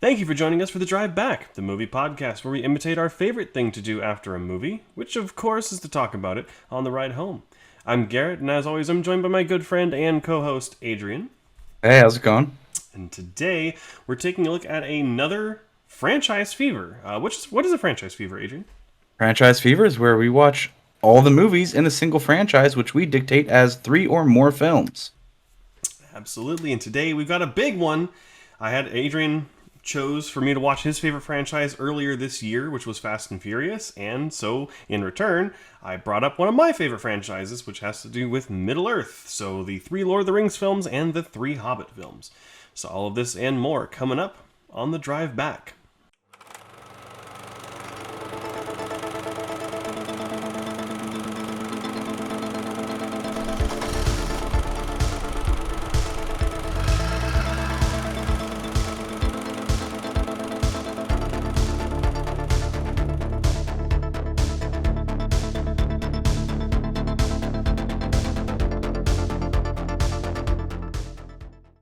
Thank you for joining us for The Drive Back, the movie podcast where we imitate our favorite thing to do after a movie, which of course is to talk about it on the ride home. I'm Garrett, and as always, I'm joined by my good friend and co-host, Adrian. Hey, how's it going? And today, we're taking a look at another franchise fever. What is a franchise fever, Adrian? Franchise Fever is where we watch all the movies in a single franchise, which we dictate as 3 or more films. Absolutely, and today we've got a big one. I had Adrian chose for me to watch his favorite franchise earlier this year, which was Fast and Furious, and so in return, I brought up one of my favorite franchises, which has to do with Middle-earth, so the 3 Lord of the Rings films and the 3 Hobbit films. So all of this and more coming up on The Drive Back.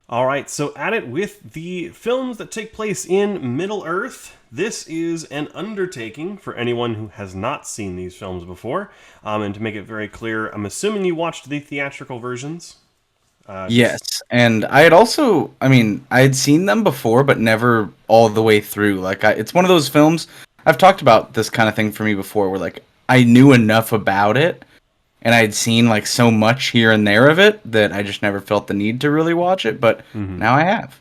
Alright, so at it with the films that take place in Middle-earth. This is an undertaking for anyone who has not seen these films before. And to make it very clear, I'm assuming you watched the theatrical versions? Yes, and I had seen them before, but never all the way through. It's one of those films, I've talked about this kind of thing for me before, where, I knew enough about it, and I'd seen, so much here and there of it, that I just never felt the need to really watch it, but now I have.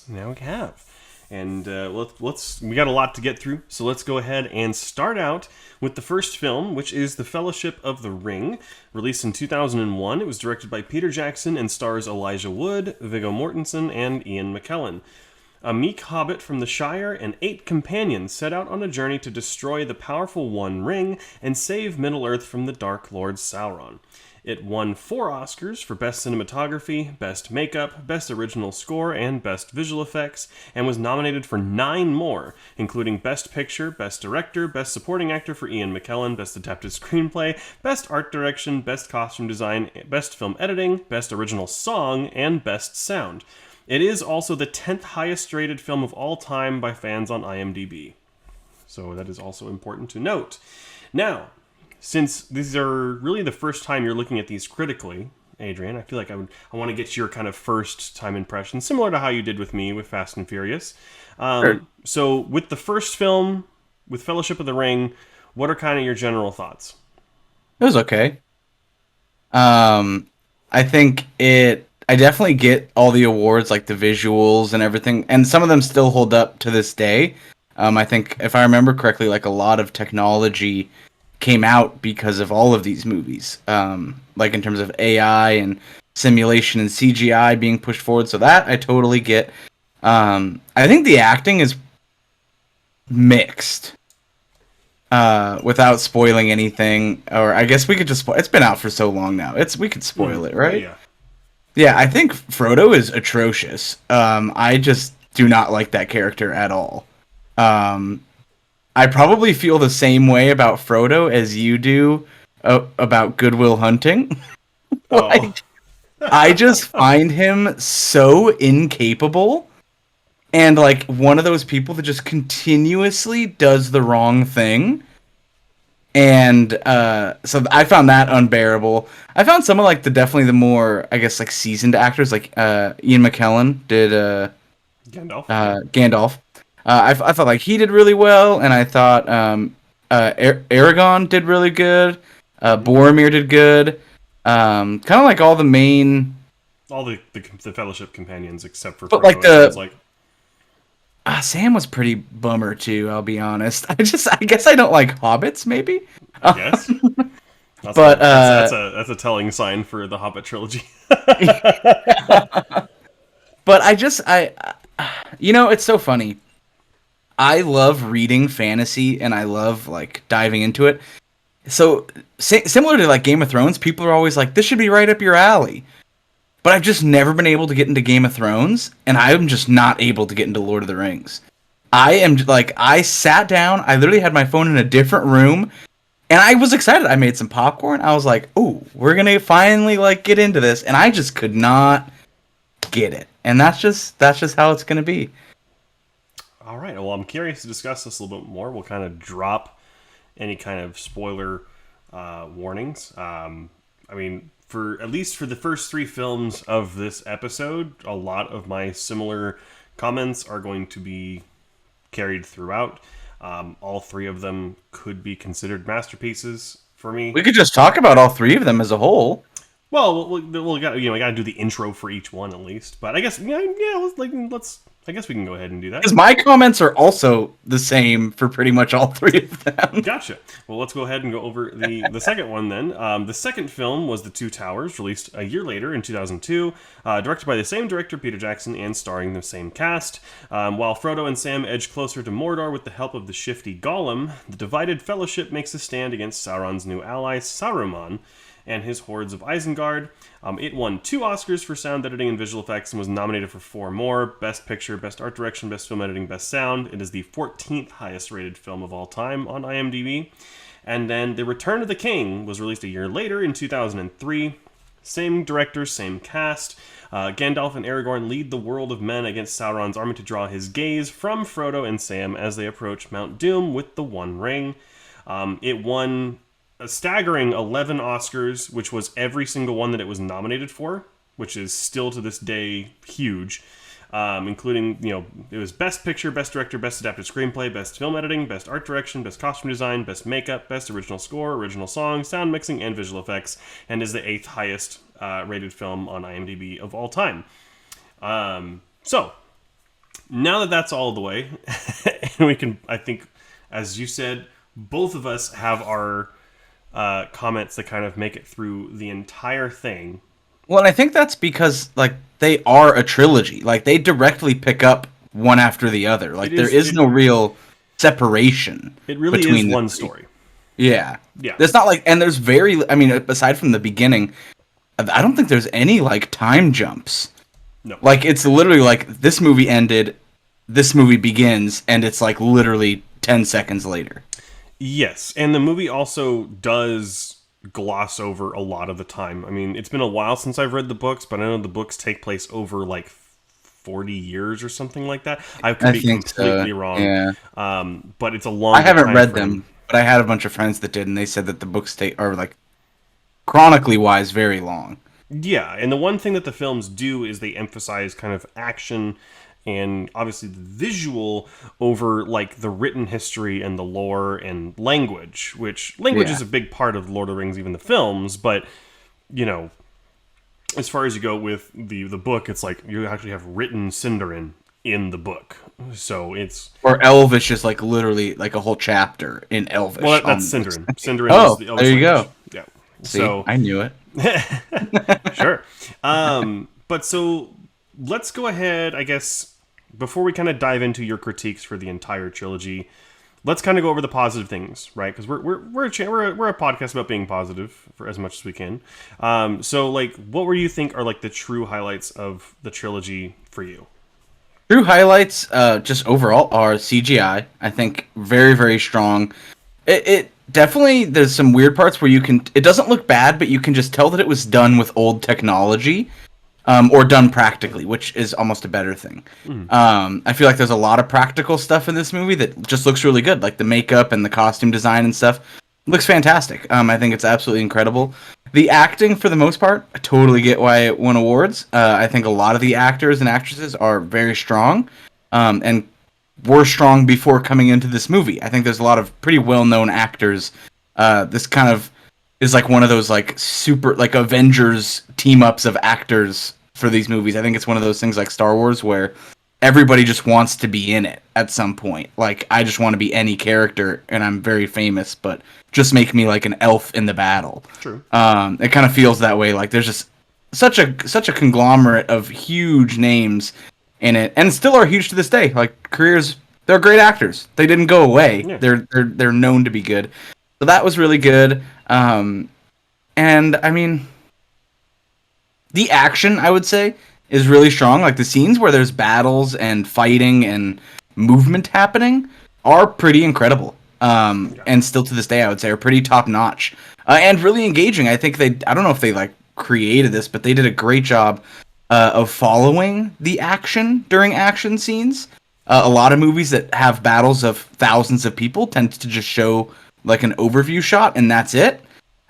Now we have. And we got a lot to get through, so let's go ahead and start out with the first film, which is The Fellowship of the Ring, released in 2001. It was directed by Peter Jackson and stars Elijah Wood, Viggo Mortensen, and Ian McKellen. A meek hobbit from the Shire and 8 companions set out on a journey to destroy the powerful One Ring and save Middle-earth from the Dark Lord Sauron. It won 4 Oscars for Best Cinematography, Best Makeup, Best Original Score, and Best Visual Effects, and was nominated for 9 more, including Best Picture, Best Director, Best Supporting Actor for Ian McKellen, Best Adapted Screenplay, Best Art Direction, Best Costume Design, Best Film Editing, Best Original Song, and Best Sound. It is also the 10th highest rated film of all time by fans on IMDb. So that is also important to note. Now, since these are really the first time you're looking at these critically, Adrian, I feel like I want to get your kind of first time impression, similar to how you did with me with Fast and Furious. Sure. So with the first film, with Fellowship of the Ring, what are kind of your general thoughts? It was okay. I think I definitely get all the awards, like the visuals and everything, and some of them still hold up to this day. I think, if I remember correctly, a lot of technology came out because of all of these movies, in terms of AI and simulation and CGI being pushed forward. So that I totally get. I think the acting is mixed. Without spoiling anything, or I guess we could just it's been out for so long now. We could spoil it, right? Yeah. Yeah, I think Frodo is atrocious. I just do not like that character at all. I probably feel the same way about Frodo as you do about Good Will Hunting. Oh. I just find him so incapable, and one of those people that just continuously does the wrong thing. And so I found that unbearable. I found some of definitely the more, I guess, seasoned actors, Ian McKellen did Gandalf. I thought he did really well, and I thought Aragorn did really good. Boromir did good. Kind of all the main, all the Fellowship companions except for but Frodo, Sam was pretty bummer too. I'll be honest. I guess I don't like hobbits. Maybe. I guess. But that's a telling sign for the Hobbit trilogy. But it's so funny. I love reading fantasy and I love diving into it. So similar to Game of Thrones, people are always like, "This should be right up your alley." But I've just never been able to get into Game of Thrones, and I'm just not able to get into Lord of the Rings. I sat down, I literally had my phone in a different room, and I was excited. I made some popcorn. I was like, "Ooh, we're gonna finally get into this," and I just could not get it. And that's just how it's gonna be. All right. Well, I'm curious to discuss this a little bit more. We'll kind of drop any kind of spoiler warnings. I mean, for at least for the first three films of this episode, a lot of my similar comments are going to be carried throughout. All three of them could be considered masterpieces for me. We could just talk about all three of them as a whole. Well, we got to do the intro for each one at least. But I guess let's. I guess we can go ahead and do that. Because my comments are also the same for pretty much all three of them. Gotcha. Well, let's go ahead and go over the second one then. The second film was The Two Towers, released a year later in 2002, directed by the same director, Peter Jackson, and starring the same cast. While Frodo and Sam edge closer to Mordor with the help of the shifty Gollum, the divided fellowship makes a stand against Sauron's new ally, Saruman, and his hordes of Isengard. It won 2 Oscars for sound editing and visual effects and was nominated for 4 more: Best Picture, Best Art Direction, Best Film Editing, Best Sound. It is the 14th highest rated film of all time on IMDb. And then The Return of the King was released a year later in 2003. Same director, same cast. Gandalf and Aragorn lead the world of men against Sauron's army to draw his gaze from Frodo and Sam as they approach Mount Doom with the One Ring. It won a staggering 11 Oscars, which was every single one that it was nominated for, which is still to this day huge, including, it was Best Picture, Best Director, Best Adapted Screenplay, Best Film Editing, Best Art Direction, Best Costume Design, Best Makeup, Best Original Score, Original Song, Sound Mixing, and Visual Effects, and is the 8th highest rated film on IMDb of all time. So, now that that's all the way, and we can, I think, as you said, both of us have our comments that kind of make it through the entire thing. Well, and I think that's because, they are a trilogy. They directly pick up one after the other. There is no real separation. It really between is one story. Yeah. Yeah. There's not and there's aside from the beginning, I don't think there's any, time jumps. No. It's literally, this movie ended, this movie begins, and it's, literally 10 seconds later. Yes, and the movie also does gloss over a lot of the time. I mean, it's been a while since I've read the books, but I know the books take place over 40 years or something like that. I could be completely wrong. Yeah. But it's a long. I haven't read them, but I had a bunch of friends that did, and they said that the books are chronically wise very long. Yeah, and the one thing that the films do is they emphasize kind of action and obviously the visual over the written history and the lore and language, which language is a big part of Lord of the Rings, even the films, but as far as you go with the book, it's you actually have written Sindarin in the book. So it's... Or Elvish is literally a whole chapter in Elvish. Well, that's Sindarin. Sindarin is the Elvish there you language. go. Yeah. See, so I knew it. Sure. But so let's go ahead, I guess, before we kind of dive into your critiques for the entire trilogy, let's kind of go over the positive things, right? Because we're a podcast about being positive for as much as we can. So what were you think are the true highlights of the trilogy for you? True highlights, just overall, are CGI. I think very, very strong. It definitely, there's some weird parts where it doesn't look bad, but you can just tell that it was done with old technology. Or done practically, which is almost a better thing. I feel like there's a lot of practical stuff in this movie that just looks really good, the makeup and the costume design and stuff. Looks fantastic. I think it's absolutely incredible. The acting, for the most part, I totally get why it won awards. I think a lot of the actors and actresses are very strong, and were strong before coming into this movie. I think there's a lot of pretty well-known actors. This kind of is one of those super Avengers team-ups of actors for these movies. I think it's one of those things like Star Wars where everybody just wants to be in it at some point. I just want to be any character, and I'm very famous, but just make me an elf in the battle. True. It kind of feels that way. There's just such a conglomerate of huge names in it, and still are huge to this day. Careers, they're great actors. They didn't go away. Yeah. They're known to be good. So that was really good. And I mean, the action, I would say, is really strong. The scenes where there's battles and fighting and movement happening are pretty incredible. And still to this day, I would say, are pretty top notch. And really engaging. I think I don't know if they created this, but they did a great job of following the action during action scenes. A lot of movies that have battles of thousands of people tend to just show like an overview shot and that's it.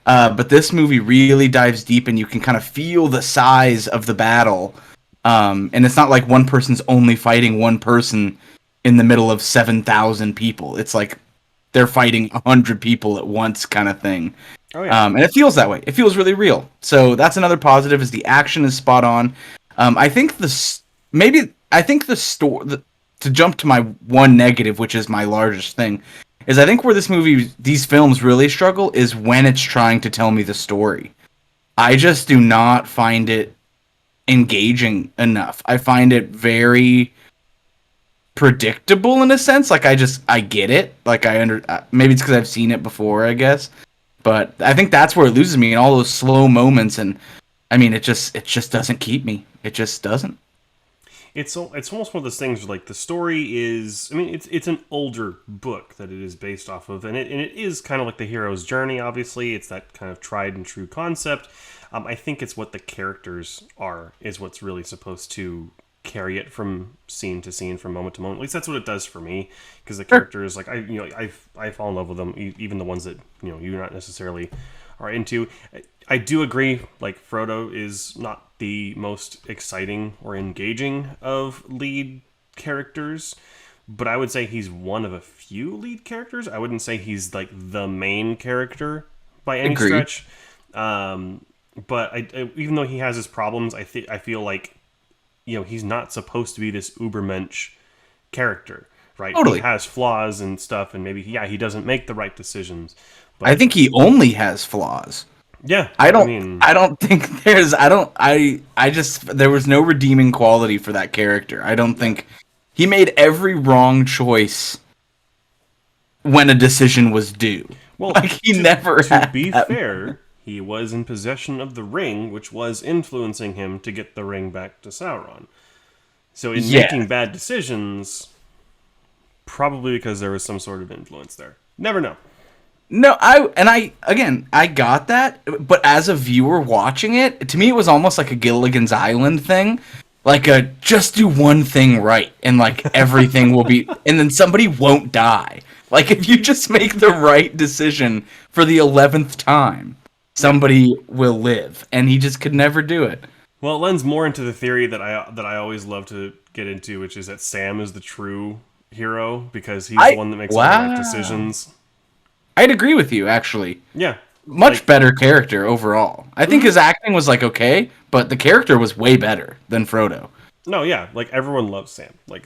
But this movie really dives deep, and you can kind of feel the size of the battle. And it's not like one person's only fighting one person in the middle of 7,000 people. It's like they're fighting 100 people at once, kind of thing. Oh, yeah. And it feels that way. It feels really real. So that's another positive. Is the action is spot on. I think the story. To jump to my one negative, which is my largest thing, is I think where these films really struggle is when it's trying to tell me the story. I just do not find it engaging enough. I find it very predictable in a sense. Like I get it. Like maybe it's because I've seen it before, I guess. But I think that's where it loses me in all those slow moments, and I mean, it just doesn't keep me. It just doesn't. It's almost one of those things where, like, the story is, I mean, it's an older book that it is based off of, and it is kind of like the hero's journey. Obviously, it's that kind of tried and true concept. I think it's what the characters is what's really supposed to carry it from scene to scene, from moment to moment. At least that's what it does for me, because the characters, like, I fall in love with them, even the ones that you're not necessarily are into. I do agree, like, Frodo is not the most exciting or engaging of lead characters, but I would say he's one of a few lead characters. I wouldn't say he's, like, the main character by any stretch. But even though he has his problems, I feel like, he's not supposed to be this ubermensch character, right? Totally. He has flaws and stuff, and maybe, he doesn't make the right decisions. But I think he only has flaws. Yeah, I don't think there's. There was no redeeming quality for that character. I don't think he made every wrong choice when a decision was due. Well, like to be fair, he was in possession of the ring, which was influencing him to get the ring back to Sauron. So in making bad decisions, probably because there was some sort of influence there. Never know. No, I got that, but as a viewer watching it, to me it was almost like a Gilligan's Island thing. Like just do one thing right, and like everything will be, and then somebody won't die. Like if you just make the right decision for the 11th time, somebody will live, and he just could never do it. Well, it lends more into the theory that I always love to get into, which is that Sam is the true hero because he's the one that makes all the right decisions. I'd agree with you, actually. Yeah. Much better character overall. I think his acting was like okay, but the character was way better than Frodo. No, yeah, like everyone loves Sam. Like,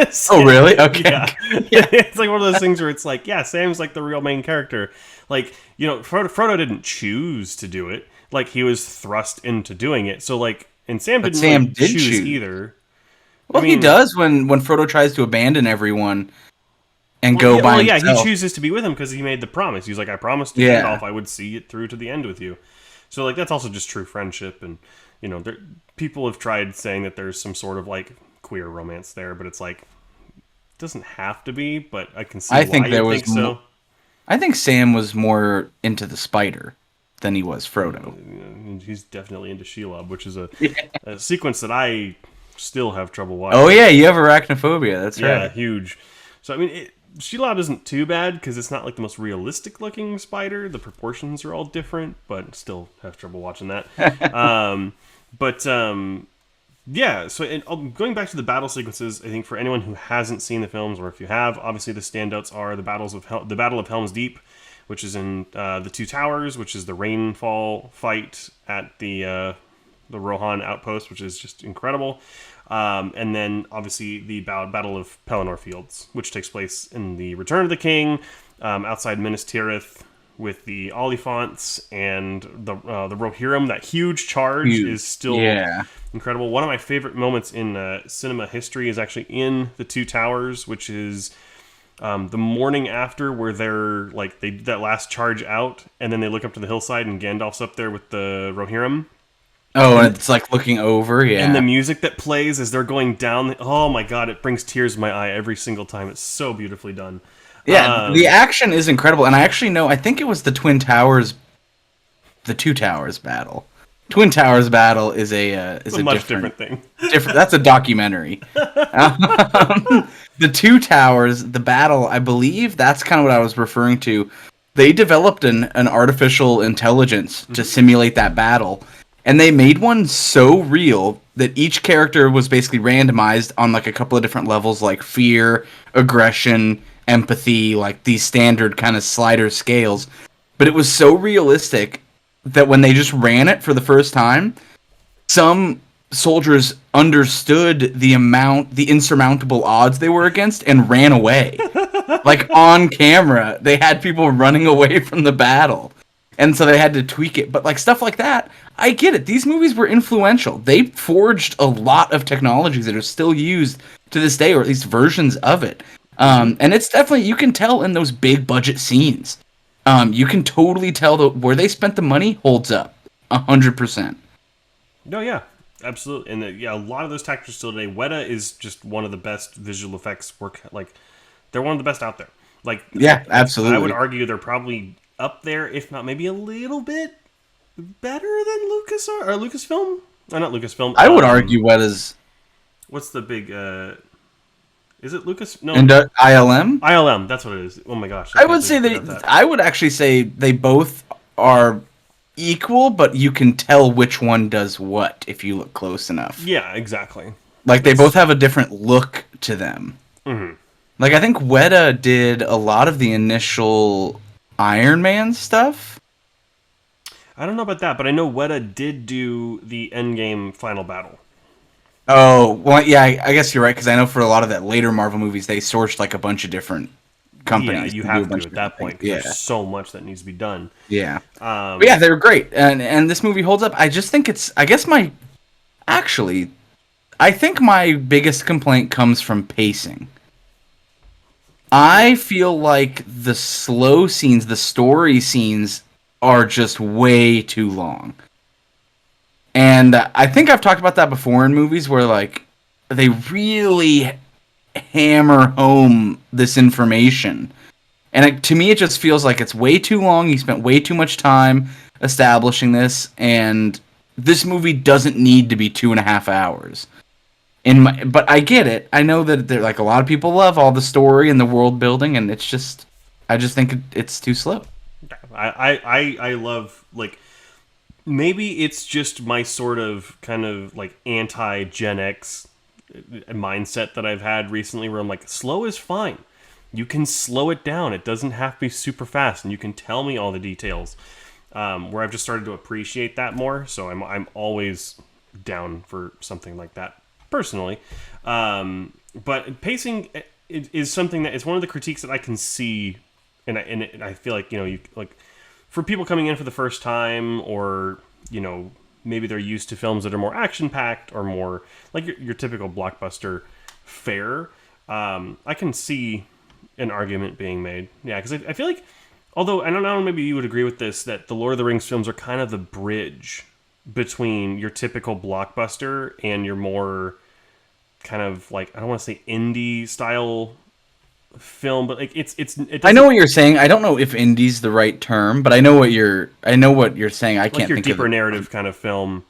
Sam, oh really? Okay. Yeah. It's like one of those things where it's like, yeah, Sam's like the real main character. Like, Frodo didn't choose to do it. Like, he was thrust into doing it. So like, and Sam didn't really choose either. Well, he does when Frodo tries to abandon everyone. And go by himself. Yeah, he chooses to be with him because he made the promise. He's like, I promised to Gandalf I would see it through to the end with you. So, like, that's also just true friendship. And, people have tried saying that there's some sort of, like, queer romance there. But it's like, it doesn't have to be. But I can see why you think so. I think Sam was more into the spider than he was Frodo. He's definitely into Shelob, which is a sequence that I still have trouble watching. Oh, yeah, you have arachnophobia. That's right. Yeah, huge. So, I mean, Shelob isn't too bad because it's not like the most realistic looking spider. The proportions are all different, but still have trouble watching that. Yeah. So going back to the battle sequences, I think for anyone who hasn't seen the films, or if you have, obviously the standouts are the Battle of Helm's Deep, which is in the Two Towers, which is the rainfall fight at the Rohan outpost, which is just incredible. And then, obviously, the Battle of Pelennor Fields, which takes place in the Return of the King, outside Minas Tirith, with the Oliphants and the Rohirrim. That huge charge is still incredible. One of my favorite moments in cinema history is actually in the Two Towers, which is the morning after, where they're like they did that last charge out, and then they look up to the hillside, and Gandalf's up there with the Rohirrim. Oh, and it's like looking over, And the music that plays as they're going down, oh my god, it brings tears to my eye every single time. It's so beautifully done. Yeah, the action is incredible, and I actually know, I think it was the Two Towers battle. Twin Towers battle is a much different thing. That's a documentary. the two towers, the battle, I believe that's kind of what I was referring to. They developed an artificial intelligence to simulate that battle, and they made one so real that each character was basically randomized on like a couple of different levels, like fear, aggression, empathy, like these standard kind of slider scales. But it was so realistic that when they just ran it for the first time, some soldiers understood the insurmountable odds they were against and ran away. Like on camera, they had people running away from the battle. And so they had to tweak it. But like stuff like that, I get it. These movies were influential. They forged a lot of technologies that are still used to this day, or at least versions of it. And it's definitely, you can tell in those big budget scenes. You can totally tell that where they spent the money holds up 100%. No, yeah. Absolutely, and a lot of those tactics still today. Weta is just one of the best visual effects work. Like, they're one of the best out there. Like, yeah, absolutely. I would argue they're probably up there, if not maybe a little bit better than Lucasfilm. Not Lucasfilm. I would argue Weta's. What's the big? Is it Lucas? No, and ILM. ILM. That's what it is. Oh my gosh! I would say I would actually say they both are equal, but you can tell which one does what if you look close enough. Yeah, exactly. Like they both have a different look to them. Mm-hmm. Like I think Weta did a lot of the initial Iron Man stuff. I don't know about that, but I know Weta did do the Endgame final battle. Oh, well, yeah, I guess you're right, because I know for a lot of that later Marvel movies, they sourced like a bunch of different companies. Yeah, you have to at that point, because yeah. there's so much that needs to be done. Yeah. But yeah, they were great, and this movie holds up. I just think I think my biggest complaint comes from pacing. I feel like the slow scenes, the story scenes, are just way too long. And I think I've talked about that before in movies where, like, they really hammer home this information. And to me, it just feels like it's way too long. You spent way too much time establishing this, and this movie doesn't need to be 2.5 hours. But I get it. I know that there, like, a lot of people love all the story and the world building, and it's just, I just think it's too slow. I love, like, maybe it's just my sort of kind of like anti-Gen X mindset that I've had recently, where I'm like, slow is fine. You can slow it down. It doesn't have to be super fast, and you can tell me all the details. Where I've just started to appreciate that more. So I'm always down for something like that personally. But pacing is something that is one of the critiques that I can see, and I feel like, you know, you like. For people coming in for the first time, or, you know, maybe they're used to films that are more action-packed or more like your typical blockbuster fare, I can see an argument being made. Yeah, because I feel like, although I don't know, maybe you would agree with this, that the Lord of the Rings films are kind of the bridge between your typical blockbuster and your more kind of like, I don't want to say indie style film, but like it I know what you're saying. I don't know if indie's the right term, but I know what you're saying. I can't like your think deeper of narrative kind of film,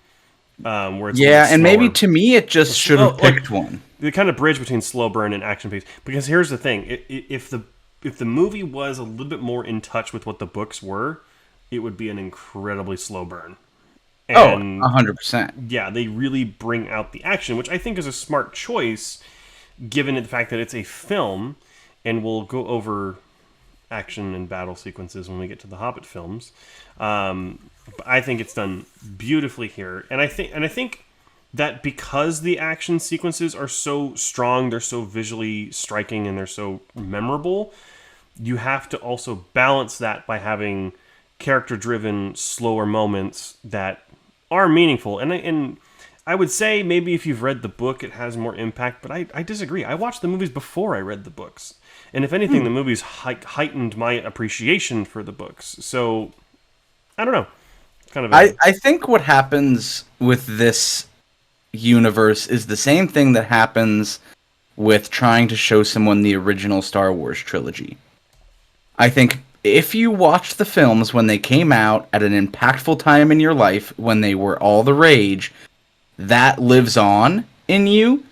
where it's and maybe to me it just should have picked one. The kind of bridge between slow burn and action pace. Because here's the thing: if the movie was a little bit more in touch with what the books were, it would be an incredibly slow burn. And 100%. Yeah, they really bring out the action, which I think is a smart choice, given the fact that it's a film. And we'll go over action and battle sequences when we get to the Hobbit films. But I think it's done beautifully here, and I think that because the action sequences are so strong, they're so visually striking, and they're so memorable, you have to also balance that by having character-driven, slower moments that are meaningful. And I would say maybe if you've read the book, it has more impact, but I disagree. I watched the movies before I read the books. And if anything, the movies heightened my appreciation for the books. So, I don't know. Kind of. I think what happens with this universe is the same thing that happens with trying to show someone the original Star Wars trilogy. I think if you watch the films when they came out at an impactful time in your life, when they were all the rage, that lives on in you.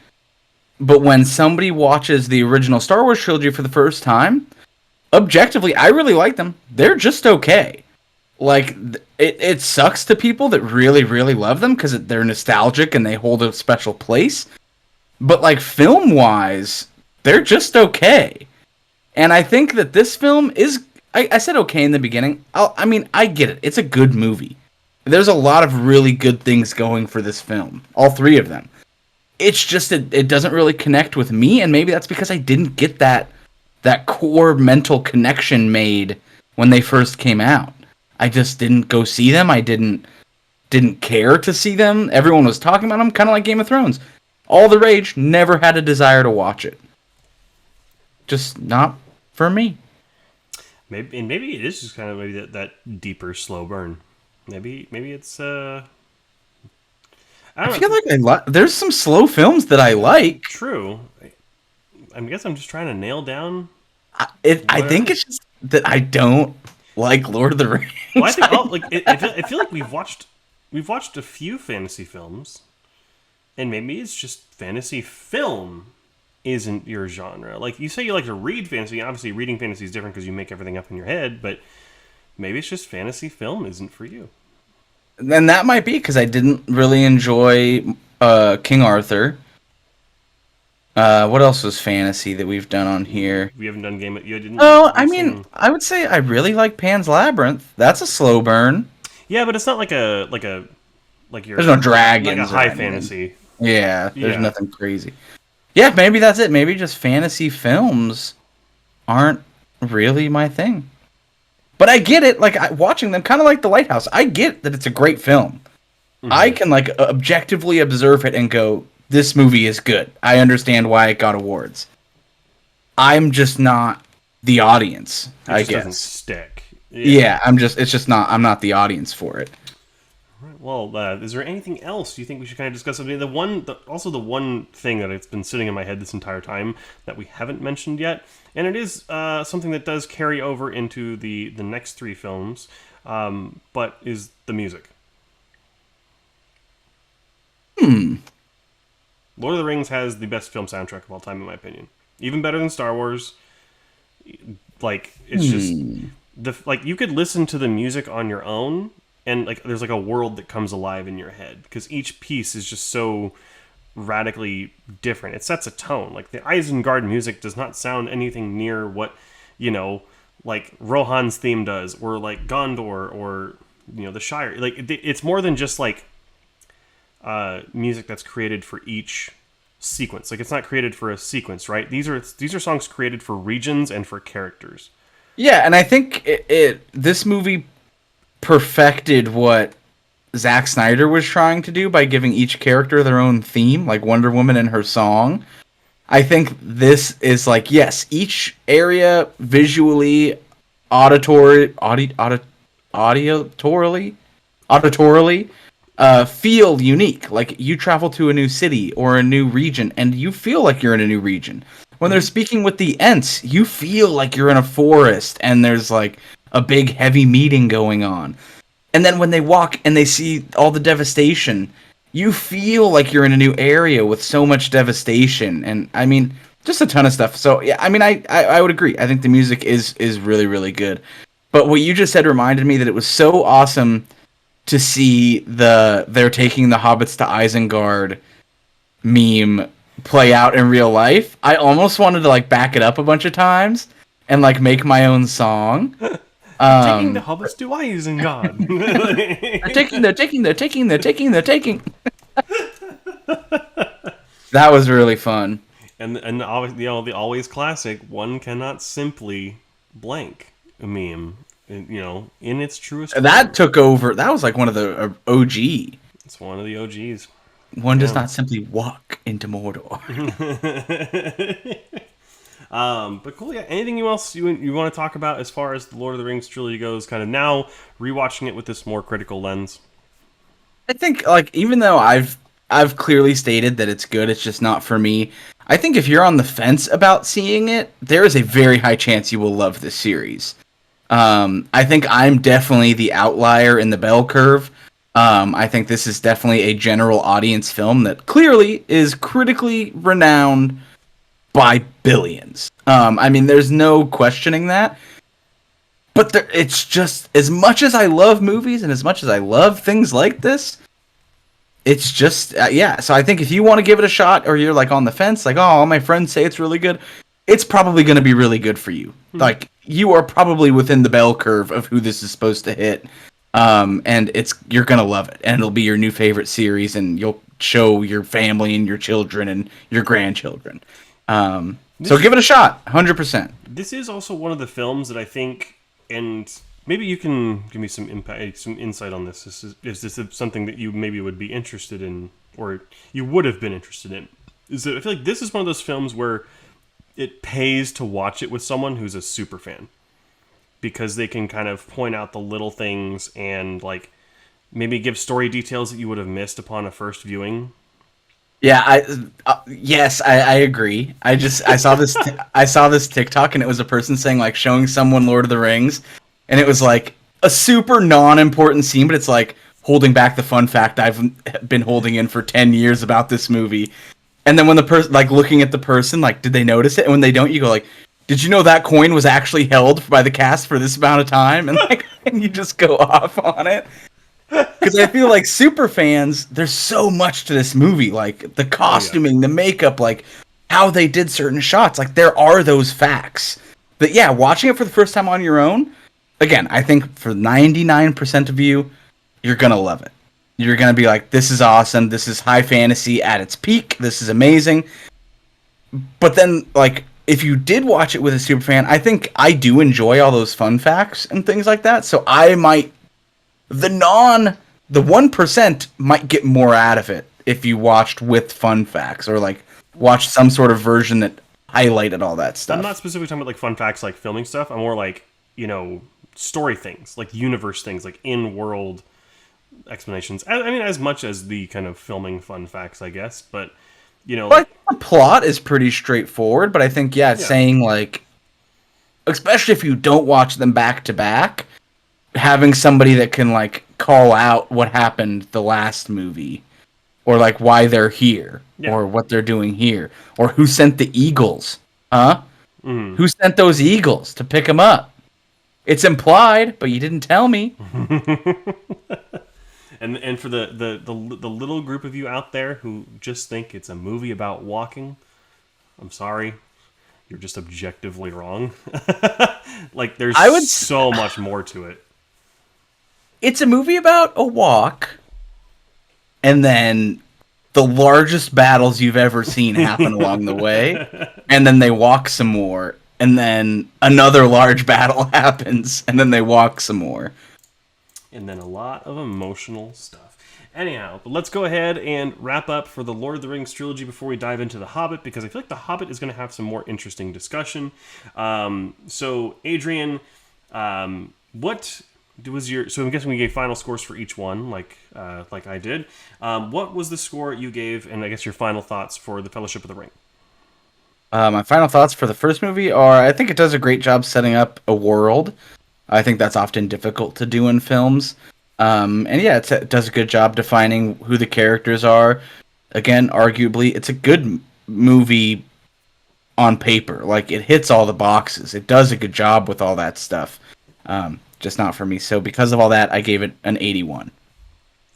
But when somebody watches the original Star Wars trilogy for the first time, objectively, I really like them. They're just okay. Like, it sucks to people that really, really love them because they're nostalgic and they hold a special place. But, like, film-wise, they're just okay. And I think that this film is... I said okay in the beginning. I get it. It's a good movie. There's a lot of really good things going for this film. All three of them. It's just it doesn't really connect with me, and maybe that's because I didn't get that core mental connection made when they first came out. I just didn't go see them. I didn't care to see them. Everyone was talking about them, kind of like Game of Thrones. All the rage, never had a desire to watch it. Just not for me. Maybe it is just kind of maybe that deeper slow burn. Maybe it's I feel like there's some slow films that I like. True. I guess I'm just trying to nail down. I think it's just that I don't like Lord of the Rings. Well, I think I feel like we've watched a few fantasy films, and maybe it's just fantasy film isn't your genre. Like, you say you like to read fantasy. Obviously, reading fantasy is different because you make everything up in your head. But maybe it's just fantasy film isn't for you. Then that might be because I didn't really enjoy King Arthur. What else was fantasy that we've done on here? We haven't done Game of... You didn't... Oh, I mean, I would say I really like Pan's Labyrinth. That's a slow burn. Yeah, but it's not like your... There's no dragons. Like a high fantasy. Yeah, there's nothing crazy. Yeah, maybe that's it. Maybe just fantasy films aren't really my thing. But I get it, like, watching them, kind of like The Lighthouse. I get that it's a great film. Mm-hmm. I can, like, objectively observe it and go, this movie is good. I understand why it got awards. I'm just not the audience, I guess. It doesn't stick. Yeah, I'm not the audience for it. Well, is there anything else you think we should kind of discuss? I mean, the one thing that it's been sitting in my head this entire time that we haven't mentioned yet, and it is something that does carry over into the next three films, but is the music. Lord of the Rings has the best film soundtrack of all time, in my opinion. Even better than Star Wars. Like, it's just you could listen to the music on your own. And like, there's like a world that comes alive in your head because each piece is just so radically different. It sets a tone. Like, the Isengard music does not sound anything near what, like Rohan's theme does, or like Gondor, or the Shire. Like, it's more than just like music that's created for each sequence. Like, it's not created for a sequence, right? These are songs created for regions and for characters. Yeah, and I think this movie perfected what Zack Snyder was trying to do by giving each character their own theme, like Wonder Woman and her song. I think this is like, yes, each area visually, auditorily, feel unique. Like, you travel to a new city or a new region, and you feel like you're in a new region. When they're speaking with the Ents, you feel like you're in a forest, and there's like a big heavy meeting going on. And then when they walk and they see all the devastation, you feel like you're in a new area with so much devastation. And I mean, just a ton of stuff. So yeah, I mean, I would agree. I think the music is really, really good. But what you just said reminded me that it was so awesome to see they're taking the Hobbits to Isengard meme play out in real life. I almost wanted to like back it up a bunch of times and like make my own song. Taking the Hobbits to Isengard. They're taking. That was really fun. And the always classic, one cannot simply blank a meme, in its truest form. That took over. That was like one of the OG. It's one of the OGs. One does not simply walk into Mordor. But cool, yeah. Anything else you want to talk about as far as the Lord of the Rings trilogy goes, kind of now rewatching it with this more critical lens? I think, like, even though I've clearly stated that it's good, it's just not for me. I think if you're on the fence about seeing it, there is a very high chance you will love this series. I think I'm definitely the outlier in the bell curve. I think this is definitely a general audience film that clearly is critically renowned by billions. I mean, there's no questioning that. But it's just, as much as I love movies and as much as I love things like this, it's just, yeah. So I think if you want to give it a shot, or you're like on the fence, like, oh, all my friends say it's really good, it's probably going to be really good for you. Like, you are probably within the bell curve of who this is supposed to hit. And you're going to love it. And it'll be your new favorite series, and you'll show your family and your children and your grandchildren. So give it a shot, 100%. This is also one of the films that I think, and maybe you can give me some insight on this. Is this something that you maybe would be interested in, or you would have been interested in? Is that I feel like this is one of those films where it pays to watch it with someone who's a super fan, because they can kind of point out the little things and like maybe give story details that you would have missed upon a first viewing. Yeah, yes, I agree. I saw this I saw this TikTok, and it was a person saying, like, showing someone Lord of the Rings, and it was like a super non-important scene, but it's like holding back the fun fact I've been holding in for 10 years about this movie. And then when the person, like, looking at the person, like, did they notice it? And when they don't, you go like, did you know that coin was actually held by the cast for this amount of time? And like, and you just go off on it. Because I feel like super fans, there's so much to this movie, like the costuming, the makeup, like how they did certain shots. Like, there are those facts. But yeah, watching it for the first time on your own, again, I think for 99% of you, you're going to love it. You're going to be like, this is awesome. This is high fantasy at its peak. This is amazing. But then, like, if you did watch it with a super fan, I think I do enjoy all those fun facts and things like that. So I might... The 1% might get more out of it if you watched with fun facts, or like watched some sort of version that highlighted all that stuff. I'm not specifically talking about like fun facts, like filming stuff. I'm more like, story things, like universe things, like in-world explanations. I mean, as much as the kind of filming fun facts, I guess. But, But the plot is pretty straightforward. But I think, saying like, especially if you don't watch them back to back, having somebody that can like call out what happened the last movie, or like why they're here, or what they're doing here, or who sent the eagles, who sent those eagles to pick them up? It's implied, but you didn't tell me. and for the little group of you out there who just think it's a movie about walking, I'm sorry, you're just objectively wrong. Like, there's so much more to it. It's a movie about a walk, and then the largest battles you've ever seen happen along the way, and then they walk some more, and then another large battle happens, and then they walk some more. And then a lot of emotional stuff. Anyhow, but let's go ahead and wrap up for the Lord of the Rings trilogy before we dive into The Hobbit, because I feel like The Hobbit is going to have some more interesting discussion. So, Adrian, what... So I'm guessing we gave final scores for each one, like I did. What was the score you gave, and I guess your final thoughts for The Fellowship of the Ring? My final thoughts for the first movie are, I think it does a great job setting up a world. I think that's often difficult to do in films. And yeah, it does a good job defining who the characters are. Again, arguably, it's a good movie on paper. Like, it hits all the boxes. It does a good job with all that stuff. Just not for me. So because of all that, I gave it an 81.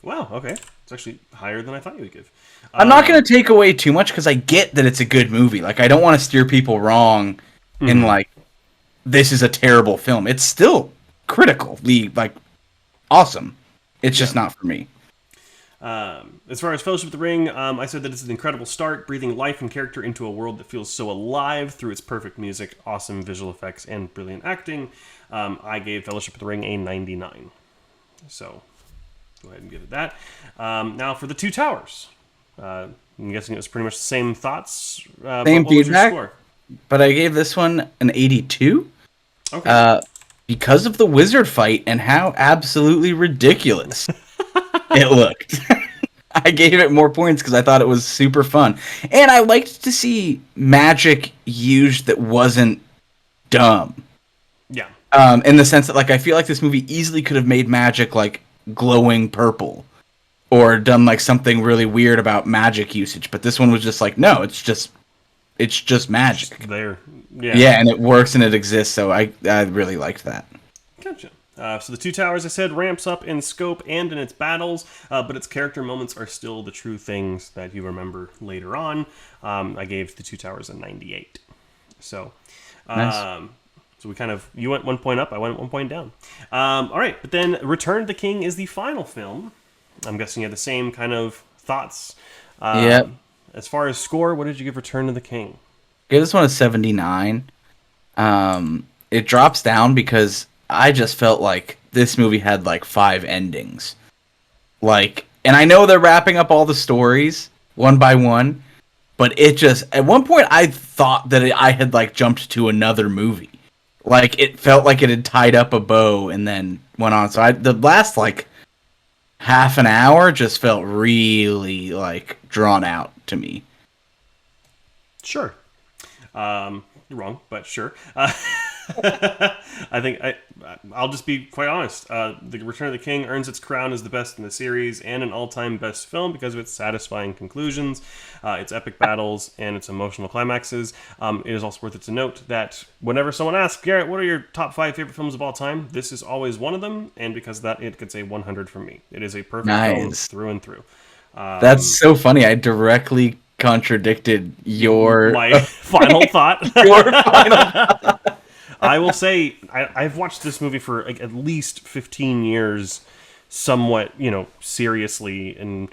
Wow, okay. It's actually higher than I thought you would give. I'm not going to take away too much, because I get that it's a good movie. Like, I don't want to steer people wrong in, like, this is a terrible film. It's still critically, like, awesome. It's just not for me. As far as Fellowship of the Ring, I said that it's an incredible start, breathing life and character into a world that feels so alive through its perfect music, awesome visual effects, and brilliant acting. I gave Fellowship of the Ring a 99. So, go ahead and give it that. Now, for the Two Towers. I'm guessing it was pretty much the same thoughts. Same feedback, but I gave this one an 82. Okay. Because of the wizard fight and how absolutely ridiculous it looked. I gave it more points because I thought it was super fun. And I liked to see magic used that wasn't dumb. Yeah. In the sense that, like, I feel like this movie easily could have made magic, like, glowing purple or done like something really weird about magic usage. But this one was just like, no, it's just magic. Just there. Yeah. Yeah, and it works and it exists. So I really liked that. Gotcha. So the Two Towers, I said, ramps up in scope and in its battles, but its character moments are still the true things that you remember later on. I gave the Two Towers a 98. So, Nice. so we kind of, you went 1 point up, I went 1 point down. All right, but then Return of the King is the final film. I'm guessing you had the same kind of thoughts. Yep. As far as score, what did you give Return of the King? Give this one a 79. It drops down because I just felt like this movie had like 5 endings. Like, and I know they're wrapping up all the stories one by one, but it just, at one point I thought that I had like jumped to another movie. Like, it felt like it had tied up a bow and then went on. So the last like half an hour just felt really like drawn out to me. Sure. You're wrong, but sure. I think I'll just be quite honest. The Return of the King earns its crown as the best in the series and an all-time best film because of its satisfying conclusions, its epic battles, and its emotional climaxes. It is also worth it to note that whenever someone asks, Garrett, what are your top 5 favorite films of all time? This is always one of them, and because of that, it gets a 100 from me. It is a perfect film through and through. That's so funny. I directly contradicted your my final thought. your final. I will say I've watched this movie for like at least 15 years, somewhat, seriously, and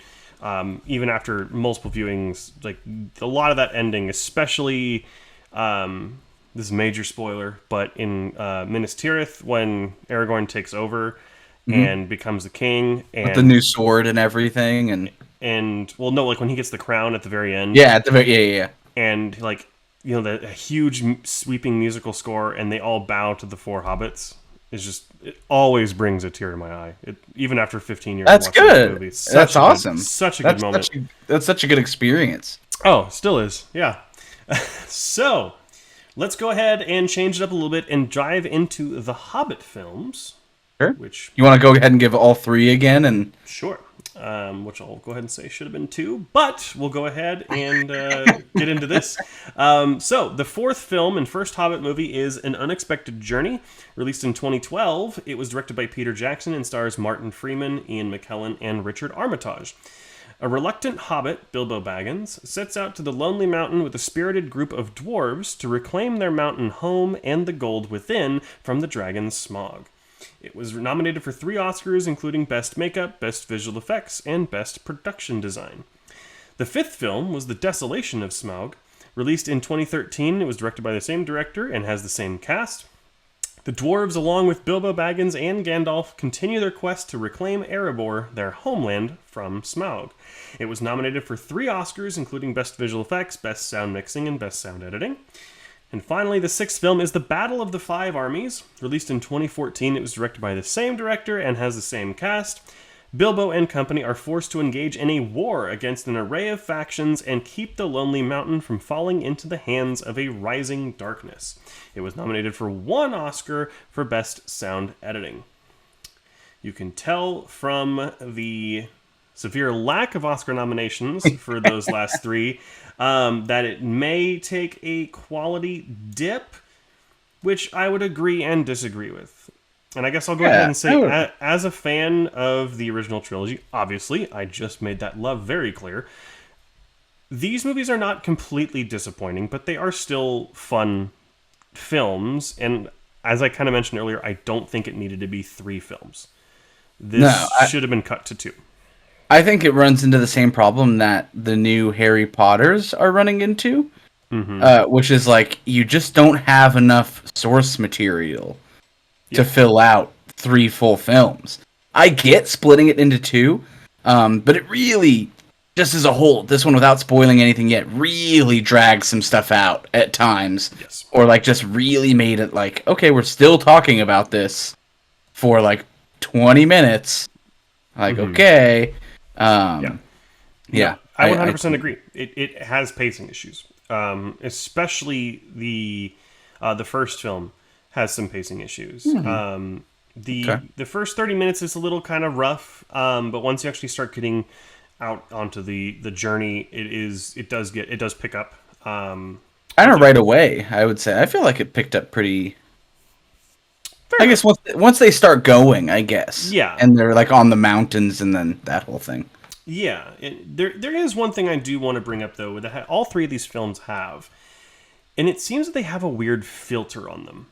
even after multiple viewings, like a lot of that ending, especially this is a major spoiler, but in Minas Tirith when Aragorn takes over and becomes the king, and With the new sword and everything, and well, no, like when he gets the crown at the very end, yeah, at the very yeah. and like. The huge sweeping musical score, and they all bow to the 4 hobbits. Is just, it always brings a tear to my eye. Even after 15 years. That's watching good. This movie. That's awesome. Such a good moment. That's such a good experience. Oh, still is. Yeah. So, let's go ahead and change it up a little bit and dive into the Hobbit films. Sure. Which you want to go ahead and give all 3 again, and sure. Which I'll go ahead and say should have been 2, but we'll go ahead and get into this. So, the 4th film and first Hobbit movie is An Unexpected Journey, released in 2012. It was directed by Peter Jackson and stars Martin Freeman, Ian McKellen, and Richard Armitage. A reluctant hobbit, Bilbo Baggins, sets out to the Lonely Mountain with a spirited group of dwarves to reclaim their mountain home and the gold within from the dragon Smog. It was nominated for 3 Oscars, including Best Makeup, Best Visual Effects, and Best Production Design. The 5th film was The Desolation of Smog. Released in 2013, it was directed by the same director and has the same cast. The dwarves, along with Bilbo Baggins and Gandalf, continue their quest to reclaim Erebor, their homeland, from Smaug. It was nominated for 3 Oscars, including Best Visual Effects, Best Sound Mixing, and Best Sound Editing. And finally, the 6th film is The Battle of the Five Armies. Released in 2014, it was directed by the same director and has the same cast. Bilbo and company are forced to engage in a war against an array of factions and keep the Lonely Mountain from falling into the hands of a rising darkness. It was nominated for 1 Oscar for Best Sound Editing. You can tell from the severe lack of Oscar nominations for those last 3 that it may take a quality dip, which I would agree and disagree with. And I guess I'll go ahead and say, as a fan of the original trilogy, obviously, I just made that love very clear. These movies are not completely disappointing, but they are still fun films. And as I kind of mentioned earlier, I don't think it needed to be 3 films. This should have been cut to 2. I think it runs into the same problem that the new Harry Potters are running into, which is like, you just don't have enough source material to fill out 3 full films. I get splitting it into 2, but it really, just as a whole, this one, without spoiling anything yet, really drags some stuff out at times. Yes. Or like just really made it like, okay, we're still talking about this for like 20 minutes. Like, okay. I I 100% agree. It has pacing issues, especially the first film has some pacing issues. The first 30 minutes is a little kind of rough, but once you actually start getting out onto the journey, it does pick up. I don't know, right away, I would say. I feel like it picked up pretty. I guess once they start going, I guess. Yeah. And they're like on the mountains and then that whole thing. Yeah. There is one thing I do want to bring up, though, that all three of these films have. And it seems that they have a weird filter on them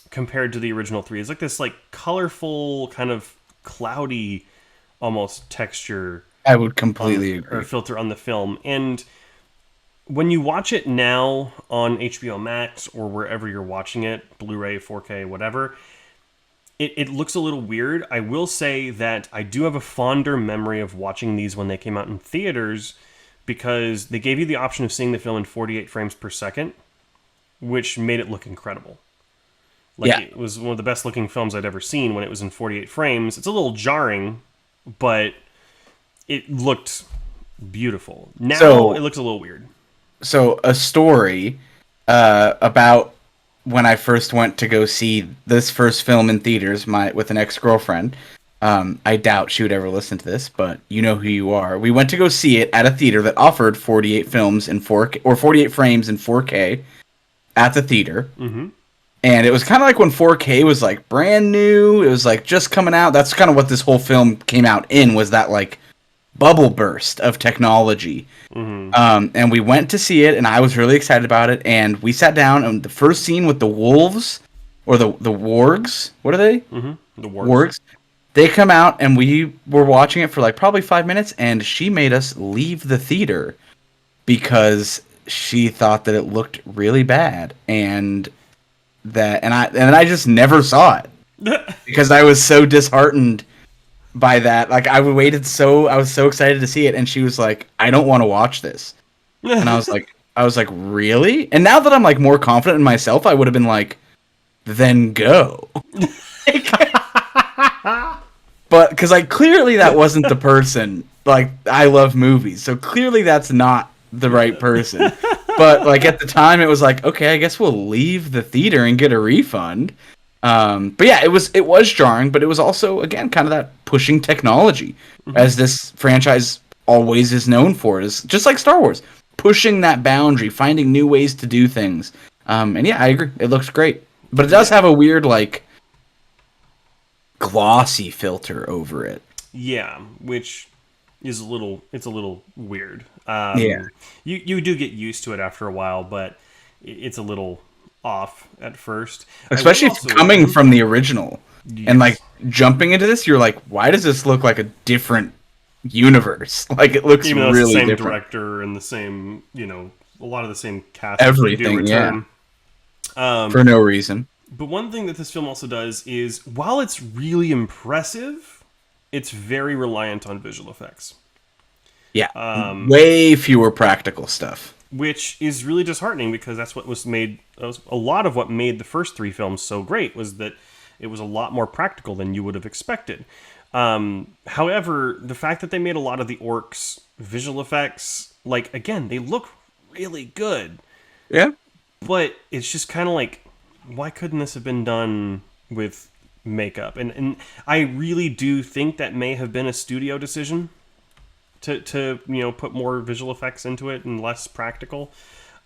compared to the original three. It's like this like colorful, kind of cloudy almost texture. I would completely agree. Or filter on the film. And when you watch it now on HBO Max or wherever you're watching it, Blu-ray, 4K, whatever, it looks a little weird. I will say that I do have a fonder memory of watching these when they came out in theaters because they gave you the option of seeing the film in 48 frames per second, which made it look incredible. It was one of the best looking films I'd ever seen when it was in 48 frames. It's a little jarring, but it looked beautiful. Now it looks a little weird. So a story about when I first went to go see this first film in theaters with an ex-girlfriend. I doubt she would ever listen to this, but you know who you are. We went to go see it at a theater that offered 48 films in 4K, or 48 frames in 4K at the theater. Mm-hmm. And it was kind of like when 4K was like brand new. It was like just coming out. That's kind of what this whole film came out in, was that like bubble burst of technology. Mm-hmm. And we went to see it, and I was really excited about it. And we sat down, and the first scene with the wolves, or the wargs, what are they? Mm-hmm. The wargs. They come out, and we were watching it for like probably 5 minutes, and she made us leave the theater because she thought that it looked really bad, and I just never saw it because I was so disheartened by that. Like I was so excited to see it, and she was like, "I don't want to watch this," and I was like, "Really?" And now that I'm like more confident in myself, I would have been like, "Then go." But because like clearly that wasn't the person. Like I love movies, so clearly that's not the right person. But like at the time, it was like, okay, I guess we'll leave the theater and get a refund. But yeah, it was jarring, but it was also again kind of that pushing technology, as this franchise always is known for. Is just like Star Wars, pushing that boundary, finding new ways to do things. And yeah, I agree, it looks great, but it does have a weird like glossy filter over it. Yeah, which is a little weird. You do get used to it after a while, but it's a little off at first. Especially if coming from the original. Yes. And like jumping into this, you're like, why does this look like a different universe? Like it looks even though really it's the same different. Director and the same, a lot of the same cast. Everything, yeah. For no reason. But one thing that this film also does is, while it's really impressive, it's very reliant on visual effects. Yeah, way fewer practical stuff. Which is really disheartening because that's what a lot of what made the first three films so great, was that it was a lot more practical than you would have expected. However, the fact that they made a lot of the orcs visual effects, like, again, they look really good. Yeah. But it's just kind of like, why couldn't this have been done with makeup? And I really do think that may have been a studio decision to put more visual effects into it and less practical.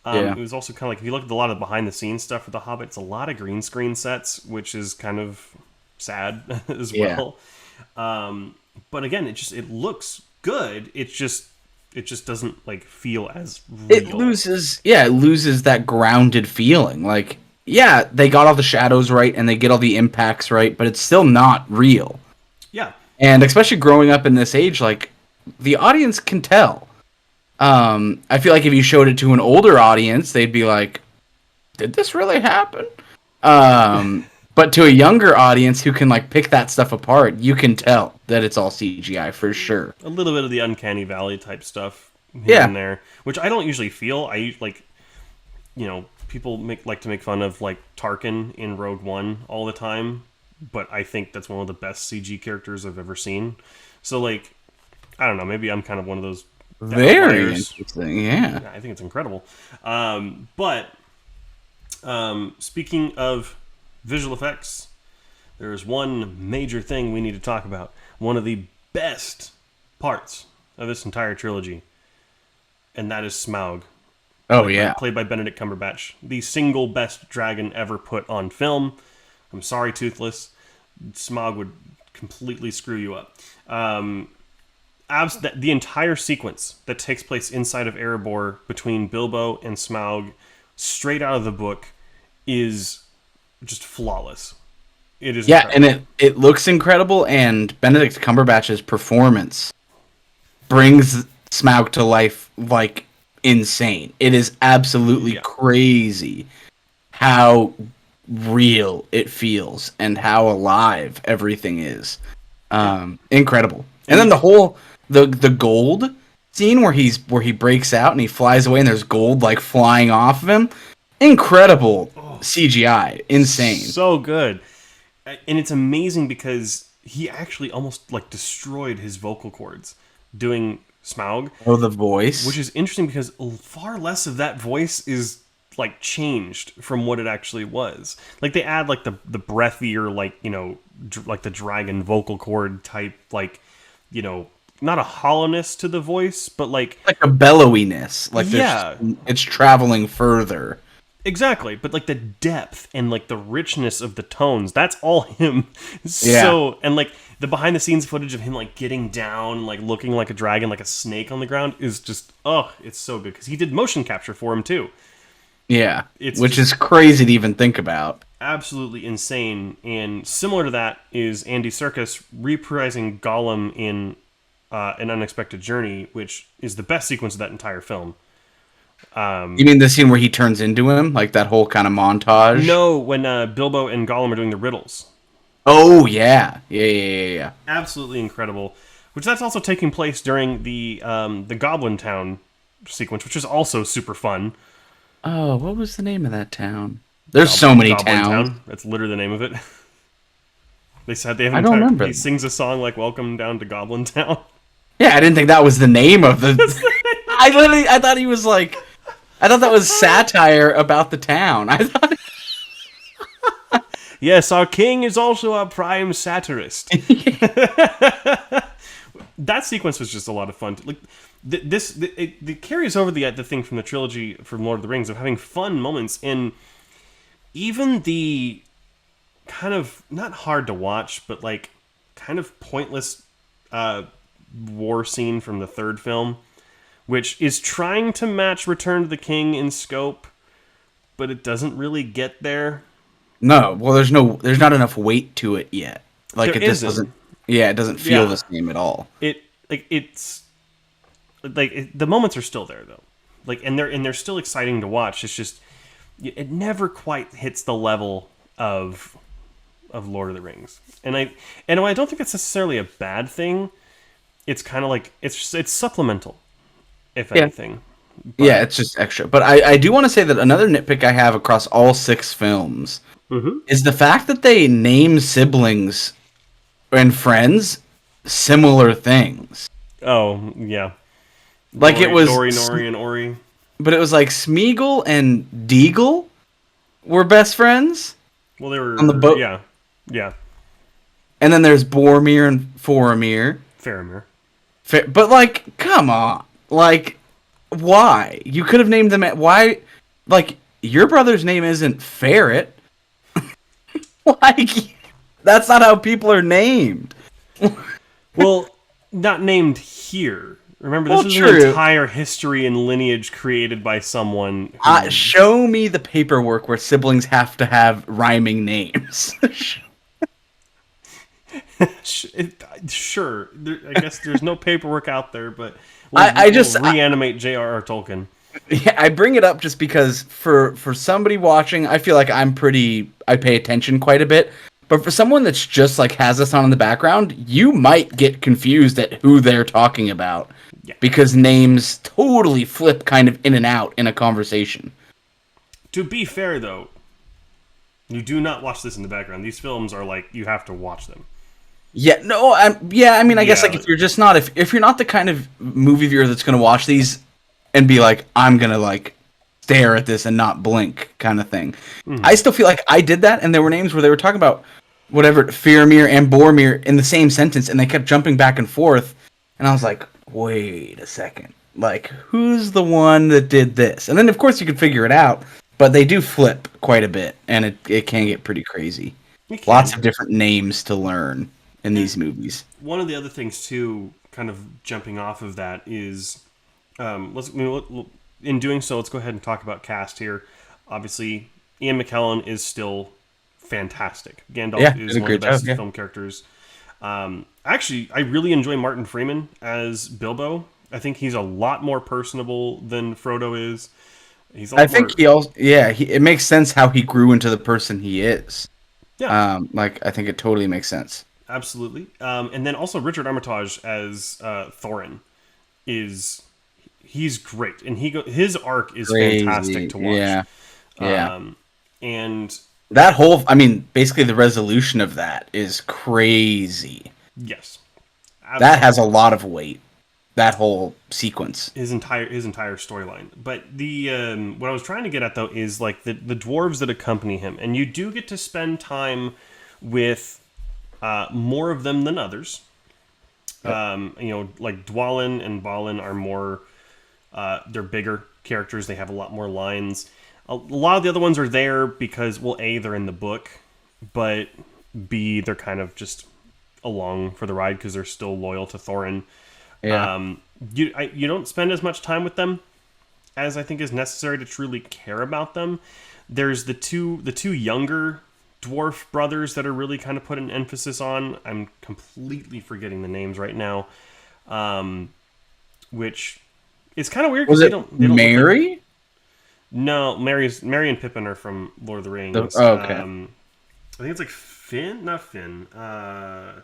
It was also kind of like, if you look at a lot of the behind the scenes stuff for The Hobbit, it's a lot of green screen sets, which is kind of sad as well. But again, it looks good. It just doesn't like feel as real. It loses that grounded feeling. Like, yeah, they got all the shadows right and they get all the impacts right, but it's still not real. Yeah. And especially growing up in this age, like, the audience can tell. I feel like if you showed it to an older audience, they'd be like, did this really happen? But to a younger audience who can like pick that stuff apart, you can tell that it's all CGI for sure. A little bit of the Uncanny Valley type stuff here and there, which I don't usually feel. I like, people like to make fun of like Tarkin in Rogue One all the time, but I think that's one of the best CG characters I've ever seen. So like, I don't know, maybe I'm kind of one of those very interesting. Yeah, I think it's incredible. But speaking of visual effects, there's one major thing we need to talk about. One of the best parts of this entire trilogy, and that is Smaug. Oh, yeah. Played by Benedict Cumberbatch. The single best dragon ever put on film. I'm sorry, Toothless. Smaug would completely screw you up. The entire sequence that takes place inside of Erebor between Bilbo and Smaug, straight out of the book, is just flawless. It is incredible. And it looks incredible, and Benedict Cumberbatch's performance brings Smaug to life like insane. It is absolutely crazy how real it feels and how alive everything is. Incredible. And then the whole the gold scene where he breaks out and he flies away and there's gold like flying off of him. Incredible CGI. Insane. So good. And it's amazing because he actually almost like destroyed his vocal cords doing Smaug. Oh, the voice. Which is interesting because far less of that voice is like changed from what it actually was. Like they add like the breathier, like, you know, like the dragon vocal cord type, like, you know, not a hollowness to the voice, but like a bellowiness. Like it's traveling further. Exactly, but like the depth and like the richness of the tones, that's all him. So, and like the behind the scenes footage of him like getting down, like looking like a dragon, like a snake on the ground is just, it's so good. Because he did motion capture for him too. Yeah, which is crazy to even think about. Absolutely insane. And similar to that is Andy Serkis reprising Gollum in An Unexpected Journey, which is the best sequence of that entire film. You mean the scene where he turns into him? Like that whole kind of montage? No, when Bilbo and Gollum are doing the riddles. Oh, yeah. Yeah. Absolutely incredible. Which that's also taking place during the Goblin Town sequence, which is also super fun. Oh, what was the name of that town? There's so many towns. Town. That's literally the name of it. They said they have I don't remember. He sings a song like "Welcome Down to Goblin Town." Yeah, I didn't think that was the name of the. I thought he was like. I thought that was satire about the town. I thought. Yes, our king is also a prime satirist. That sequence was just a lot of fun. Like it carries over the thing from the trilogy from Lord of the Rings of having fun moments, and even the kind of not hard to watch, but like kind of pointless war scene from the third film, which is trying to match Return to the King in scope, but it doesn't really get there. No, well, there's not enough weight to it yet. Like it just doesn't. Yeah, it doesn't feel the same at all. It's the moments are still there though, like and they're still exciting to watch. It's just it never quite hits the level of Lord of the Rings, and I don't think that's necessarily a bad thing. It's kind of like it's supplemental, if anything. But, yeah, it's just extra. But I do want to say that another nitpick I have across all 6 films is the fact that they name siblings and friends similar things. Oh, yeah. Like Nori, it was... Nori, and Ori. But it was like Smeagol and Deagle were best friends. Well, they were... On the boat. Yeah. And then there's Boromir and Faramir. But, like, come on. Like, why? You could have named them... Why? Like, your brother's name isn't Ferret. Like, that's not how people are named. Well, not named here. Remember, this is an entire history and lineage created by someone. Show me the paperwork where siblings have to have rhyming names. Sure. I guess there's no paperwork out there, but we'll reanimate J.R.R. Tolkien. Yeah, I bring it up just because for somebody watching, I feel like I pay attention quite a bit. But for someone that's just like has this on in the background, you might get confused at who they're talking about. Yeah. Because names totally flip kind of in and out in a conversation. To be fair, though, you do not watch this in the background. These films are like, you have to watch them. Yeah, no, I guess like if you're just not, if you're not the kind of movie viewer that's going to watch these and be like, I'm going to like stare at this and not blink kind of thing. Mm-hmm. I still feel like I did that, and there were names where they were talking about whatever, Faramir and Boromir in the same sentence, and they kept jumping back and forth, and I was like, wait a second, like, who's the one that did this? And then, of course, you can figure it out, but they do flip quite a bit, and it can get pretty crazy. Lots of different names to learn in these movies. One of the other things, too, kind of jumping off of that is, in doing so, let's go ahead and talk about cast here. Obviously, Ian McKellen is still fantastic. Gandalf is one of the best film characters. Actually, I really enjoy Martin Freeman as Bilbo. I think he's a lot more personable than Frodo is. It makes sense how he grew into the person he is. Yeah. I think it totally makes sense. Absolutely. And then also Richard Armitage as Thorin he's great, and his arc is fantastic to watch. Yeah. And that whole, basically the resolution of that is crazy. Yes. Absolutely. That has a lot of weight. That whole sequence. His entire storyline. But the what I was trying to get at, though, is like the dwarves that accompany him, and you do get to spend time with more of them than others. Yep. Like Dwalin and Balin are more. They're bigger characters. They have a lot more lines. A lot of the other ones are there because, well, A, they're in the book, but B, they're kind of just along for the ride because they're still loyal to Thorin. Yeah. You don't spend as much time with them as I think is necessary to truly care about them. There's the two younger dwarf brothers that are really kind of put an emphasis on. I'm completely forgetting the names right now, which is kind of weird because they don't Mary? No, Mary and Pippin are from Lord of the Rings. Okay. I think it's like Finn, not Finn. Oh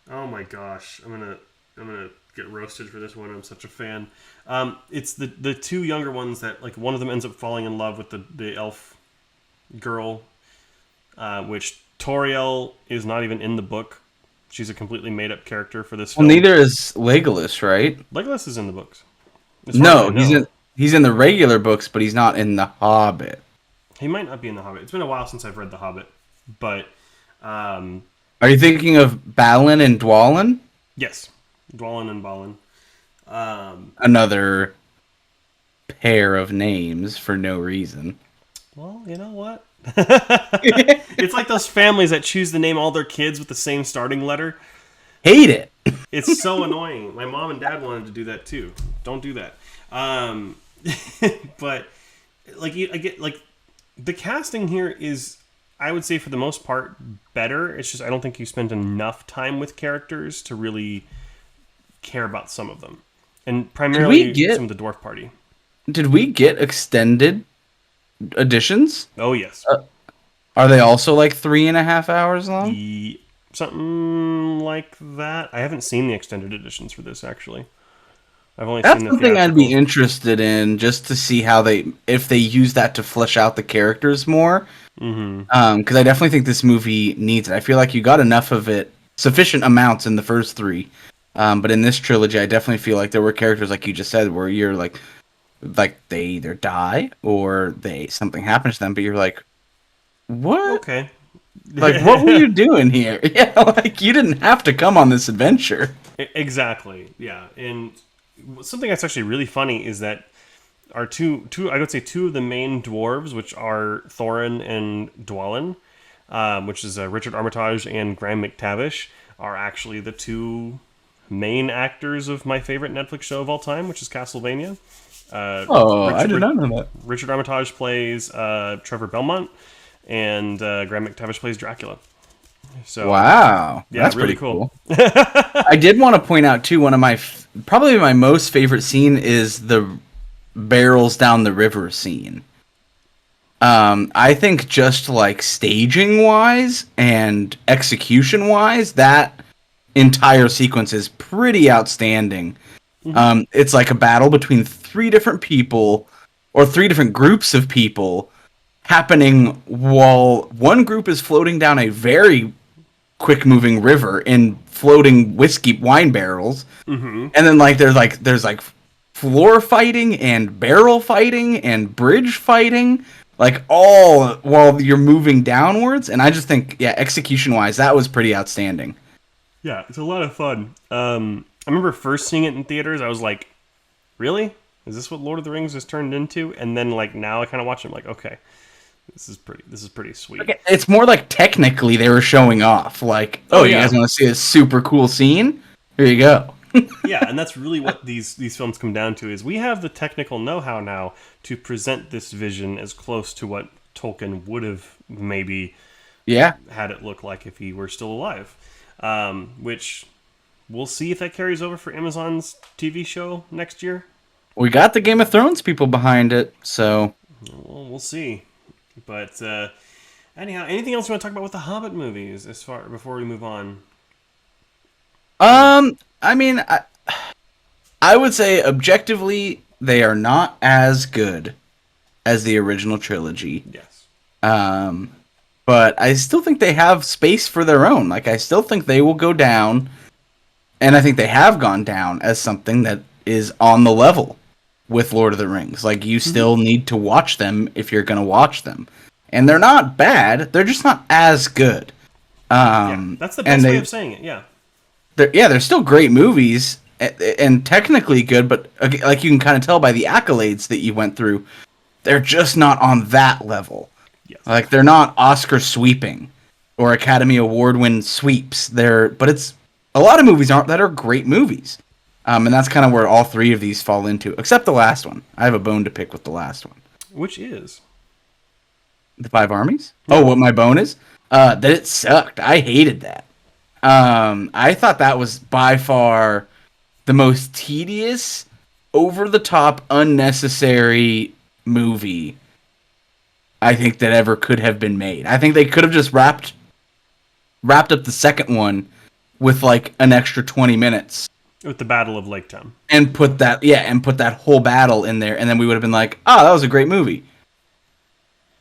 my gosh, I'm gonna get roasted for this one. I'm such a fan. It's the two younger ones that, like, one of them ends up falling in love with the elf girl, which Toriel is not even in the book. She's a completely made up character for this film. Well, neither is Legolas, right? Legolas is in the books. No, he's in the regular books, but he's not in the Hobbit. He might not be in the Hobbit. It's been a while since I've read the Hobbit, but are you thinking of Balin and Dwalin? Yes, Dwalin and Balin. Another pair of names for no reason. Well, you know what? It's like those families that choose to name all their kids with the same starting letter. Hate it. It's so annoying. My mom and dad wanted to do that too. Don't do that. But I get the casting here is, I would say, for the most part, better. It's just I don't think you spend enough time with characters to really care about some of them, and primarily some of the dwarf party. Did we get extended editions? Oh yes. Are they also like 3.5 hours long? Something like that. I haven't seen the extended editions for this, actually. I've only That's seen the something I'd be interested in, just to see how if they use that to flesh out the characters more. Mm-hmm. Because I definitely think this movie needs it. I feel like you got enough of it, sufficient amounts in the first three. But in this trilogy, I definitely feel like there were characters, like you just said, where you're like they either die or something happens to them, but you're like, what? Okay. Like, what were you doing here? Yeah, like, you didn't have to come on this adventure. Exactly, yeah. And something that's actually really funny is that our two I would say two of the main dwarves, which are Thorin and Dwalin, which is Richard Armitage and Graham McTavish, are actually the two main actors of my favorite Netflix show of all time, which is Castlevania. I did not know that. Richard Armitage plays Trevor Belmont, and Graham McTavish plays Dracula. So, wow, yeah, that's really pretty cool. I did want to point out too, one of my probably my most favorite scene is the barrels down the river scene. I think just like staging wise and execution wise, that entire sequence is pretty outstanding. Mm-hmm. It's like a battle between three different people or three different groups of people happening while one group is floating down a very quick moving river in floating whiskey wine barrels. Mm-hmm. And then there's floor fighting and barrel fighting and bridge fighting. like all while you're moving downwards. And I just think, yeah, execution wise, that was pretty outstanding. Yeah, it's a lot of fun. I remember first seeing it in theaters. I was like, really? Is this what Lord of the Rings has turned into? And then like now I kind of watch it. I'm like, okay, this is pretty sweet. Okay, it's more like technically they were showing off. Like, oh, you yeah. guys want to see a super cool scene? Here you go. Yeah, and that's really what these films come down to, is we have the technical know-how now to present this vision as close to what Tolkien would have maybe had it look like if he were still alive. Which we'll see if that carries over for Amazon's TV show next year. We got the Game of Thrones people behind it, so Well, we'll see. But anyhow, anything else you want to talk about with the Hobbit movies before we move on? I mean, I would say objectively they are not as good as the original trilogy. Yes. But I still think they have space for their own. Like, I still think they will go down, and I think they have gone down as something that is on the level with Lord of the Rings. Like, you still need to watch them if you're going to watch them. And they're not bad, they're just not as good. That's the best way of saying it, yeah. They're still great movies and technically good, but like you can kind of tell by the accolades that you went through, they're just not on that level. Yes. Like, they're not Oscar sweeping or Academy Award win sweeps. But it's a lot of movies that are great movies, and that's kind of where all three of these fall into, except the last one. I have a bone to pick with the last one. Which is The Five Armies. Yeah. Oh, what my bone is? That it sucked. I hated that. I thought that was by far the most tedious, over-the-top, unnecessary movie I think that ever could have been made. I think they could have just wrapped up the second one with like an extra 20 minutes. With the Battle of Lake Town. And put that whole battle in there, and then we would have been like, oh, that was a great movie.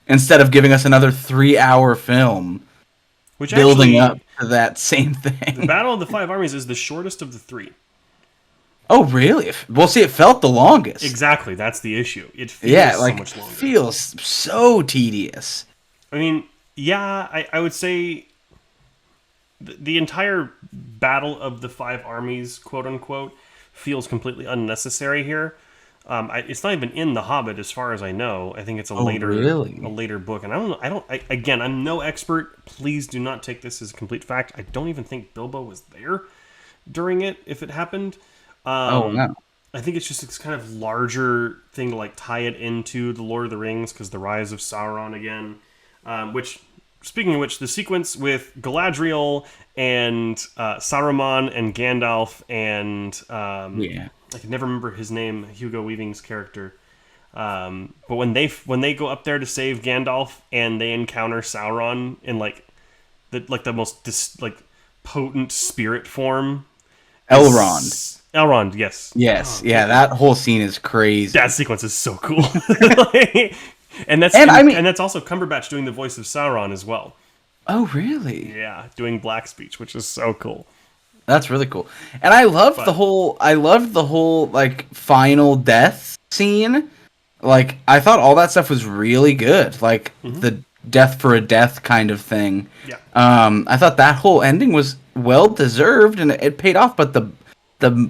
Instead of giving us another 3-hour film. Which building up to that same thing. The Battle of the Five Armies is the shortest of the three. Oh, really? Well, see, it felt the longest. Exactly, that's the issue. It feels so much longer. It feels so tedious. I mean, yeah, I would say the entire Battle of the Five Armies, quote unquote, feels completely unnecessary here. It's not even in The Hobbit, as far as I know. I think it's a later book, and again, I'm no expert. Please do not take this as a complete fact. I don't even think Bilbo was there during it, if it happened. No. I think it's just this kind of larger thing to like tie it into the Lord of the Rings, because the rise of Sauron again, which. Speaking of which, the sequence with Galadriel and Saruman and Gandalf and I can never remember his name, Hugo Weaving's character. But when they go up there to save Gandalf and they encounter Sauron in like the most potent spirit form, Elrond, yes. Yes, that whole scene is crazy. That sequence is so cool. And that's also Cumberbatch doing the voice of Sauron as well. Oh, really? Yeah, doing black speech, which is so cool. That's really cool. And I loved the whole like final death scene. Like, I thought all that stuff was really good. Like the death for a death kind of thing. Yeah. I thought that whole ending was well deserved and it paid off, but the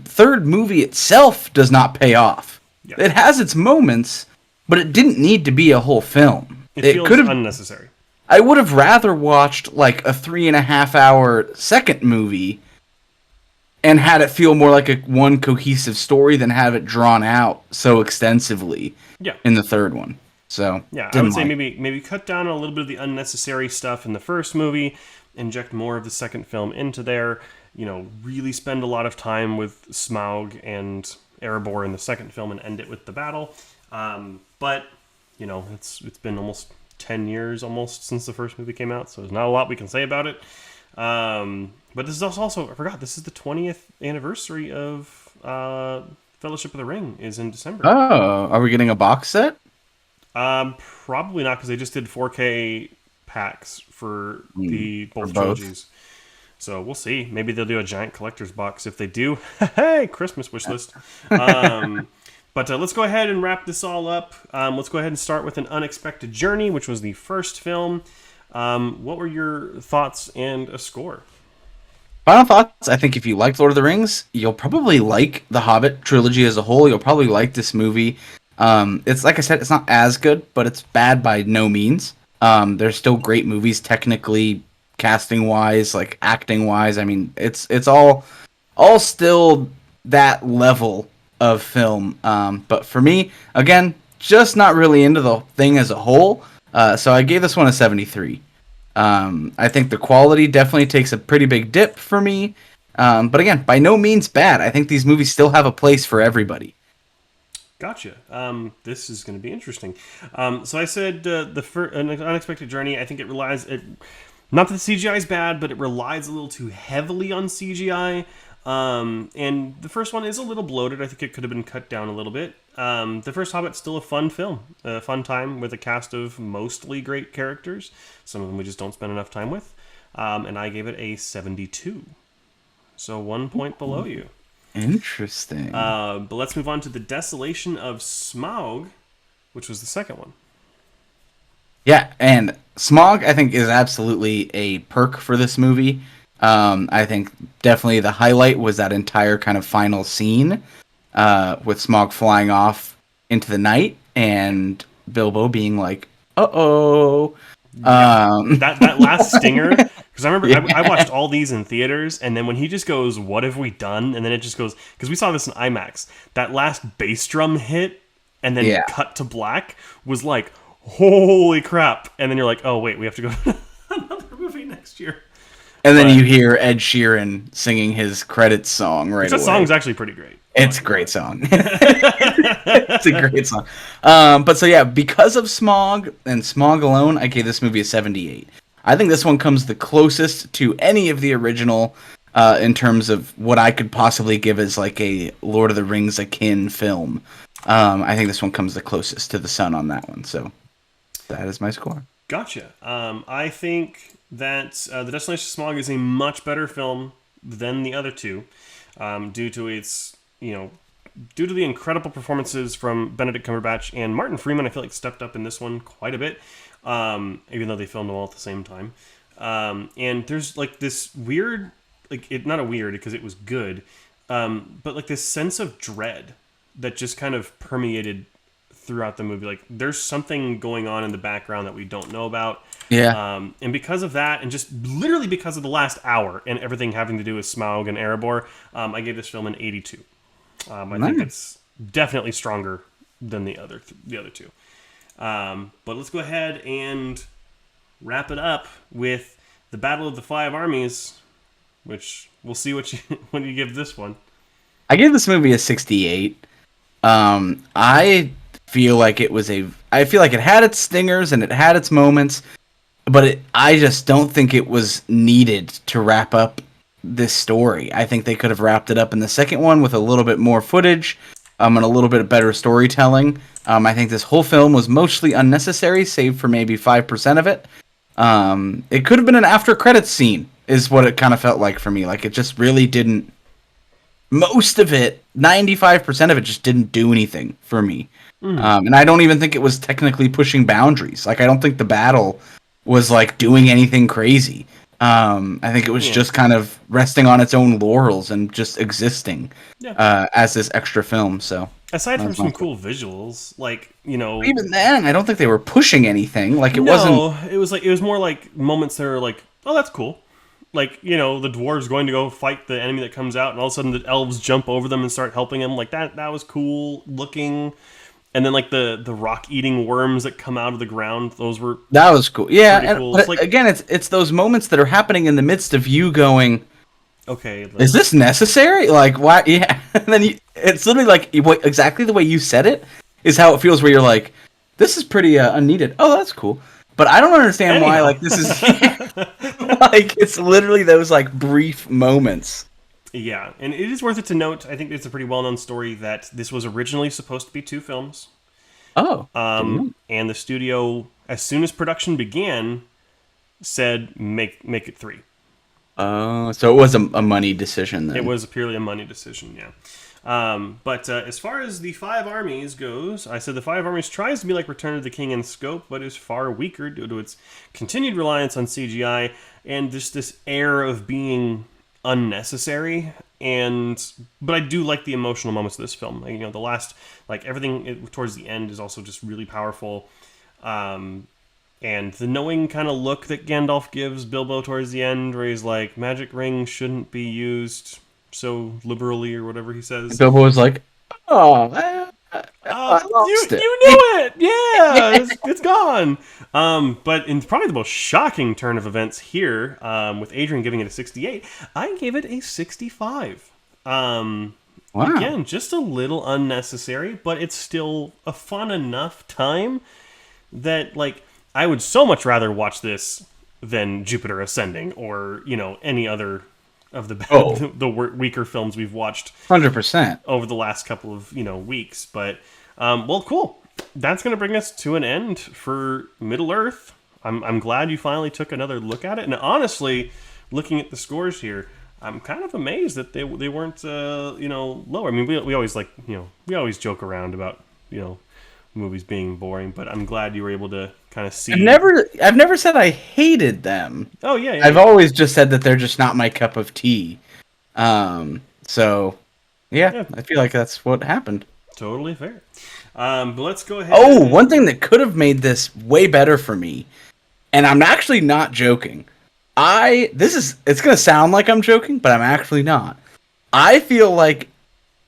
third movie itself does not pay off. Yeah. It has its moments, but it didn't need to be a whole film. It feels unnecessary. I would have rather watched like a 3.5-hour second movie and had it feel more like one cohesive story than have it drawn out so extensively in the third one. So I would say maybe cut down a little bit of the unnecessary stuff in the first movie, inject more of the second film into there, really spend a lot of time with Smaug and Erebor in the second film and end it with the battle. But it's been almost 10 years since the first movie came out, so there's not a lot we can say about it. But this is also, I forgot, this is the 20th anniversary of Fellowship of the Ring is in December. Oh, are we getting a box set? Probably not, because they just did 4K packs for both trilogies. So we'll see. Maybe they'll do a giant collector's box. If they do, hey, Christmas wish list. But let's go ahead and wrap this all up. Let's go ahead and start with An Unexpected Journey, which was the first film. What were your thoughts and a score? Final thoughts. I think if you liked Lord of the Rings, you'll probably like the Hobbit trilogy as a whole. You'll probably like this movie. It's like I said, it's not as good, but it's bad by no means. There's still great movies, technically, casting wise, like acting wise. I mean, it's all still that level of film. But for me, again, just not really into the thing as a whole. So I gave this one a 73. I think the quality definitely takes a pretty big dip for me. But again, by no means bad. I think these movies still have a place for everybody. Gotcha. This is going to be interesting. So I said An Unexpected Journey, I think it relies... not that the CGI is bad, but it relies a little too heavily on CGI. And the first one is a little bloated. I think it could have been cut down a little bit. The first Hobbit's still a fun film, a fun time with a cast of mostly great characters. Some of them we just don't spend enough time with. And I gave it a 72. So 1 point below you. Interesting. But let's move on to the Desolation of Smog, which was the second one. Yeah, and Smog, I think, is absolutely a perk for this movie. I think definitely the highlight was that entire kind of final scene with Smog flying off into the night and Bilbo being like, "Uh-oh." That last stinger, because I remember Yeah. I watched all these in theaters, and then when he just goes, "What have we done?" and then it just goes, because we saw this in IMAX, that last bass drum hit and then cut to black was like, holy crap. And then you're like, oh wait, we have to go to another movie next year. And then you hear Ed Sheeran singing his credits song right away. That song's actually pretty great. It's a great song. It's a great song. But so yeah, because of Smog and Smog alone, I gave this movie a 78. I think this one comes the closest to any of the original in terms of what I could possibly give as like a Lord of the Rings akin film. I think this one comes the closest to the sun on that one. So that is my score. Gotcha. I think that The Desolation of Smog is a much better film than the other two, due to its, due to the incredible performances from Benedict Cumberbatch and Martin Freeman. I feel like stepped up in this one quite a bit, even though they filmed them all at the same time. And there's like this weird, not a weird because it was good, but like this sense of dread that just kind of permeated throughout the movie. Like there's something going on in the background that we don't know about. Yeah. And because of that, and just literally because of the last hour and everything having to do with Smaug and Erebor, I gave this film an 82. I think it's definitely stronger than the other two. But let's go ahead and wrap it up with the Battle of the Five Armies, which we'll see what you give this one. I gave this movie a 68. I feel like I feel like it had its stingers and it had its moments, but I just don't think it was needed to wrap up this story. I think they could have wrapped it up in the second one with a little bit more footage, and a little bit better storytelling. I think this whole film was mostly unnecessary, save for maybe 5% of it. It could have been an after credits scene, is what it kind of felt like for me. Like it just really didn't. Most of it, 95% of it, just didn't do anything for me. And I don't even think it was technically pushing boundaries. Like I don't think the battle was like doing anything crazy. I think it was just kind of resting on its own laurels and just existing as this extra film. So aside from some cool visuals, even then, I don't think they were pushing anything. Like it wasn't. It was more like moments that are like, oh, that's cool. Like, the dwarves going to go fight the enemy that comes out, and all of a sudden the elves jump over them and start helping them. Like that was cool looking. And then like the rock eating worms that come out of the ground, that was cool. Yeah, cool. But again, it's those moments that are happening in the midst of you going, okay, is this necessary? Like, why? Yeah, and then it's literally like exactly the way you said it is how it feels. Where you're like, this is pretty unneeded. Oh, that's cool. But I don't understand why. Like this is like it's literally those like brief moments. Yeah, and it is worth it to note, I think it's a pretty well-known story, that this was originally supposed to be 2 films. Oh. And the studio, as soon as production began, said, make it 3. So it was a money decision then. It was purely a money decision, yeah. But as far as the Five Armies goes, I said the Five Armies tries to be like Return of the King in scope, but is far weaker due to its continued reliance on CGI and just this air of being unnecessary. But I do like the emotional moments of this film. Like, the last, like everything towards the end is also just really powerful. And the knowing kind of look that Gandalf gives Bilbo towards the end, where he's like, magic ring shouldn't be used so liberally, or whatever he says. Bilbo was like, "Oh, I lost it. You knew it! Yeah, it's gone." But in probably the most shocking turn of events here, with Adrian giving it a 68, I gave it a 65. Wow. Again, just a little unnecessary, but it's still a fun enough time that, like, I would so much rather watch this than Jupiter Ascending or, any other of the weaker films we've watched 100%. over the last couple of, weeks. But, well, cool. That's going to bring us to an end for Middle-earth. I'm glad you finally took another look at it. And honestly, looking at the scores here, I'm kind of amazed that they weren't, lower. I mean, we always we always joke around about, movies being boring, but I'm glad you were able to kind of see. I've never said I hated them. Oh yeah. I've always just said that they're just not my cup of tea. So yeah, I feel like that's what happened. Totally fair. But let's go ahead. Oh, one thing that could have made this way better for me, and I'm actually not joking. It's gonna sound like I'm joking, but I'm actually not. I feel like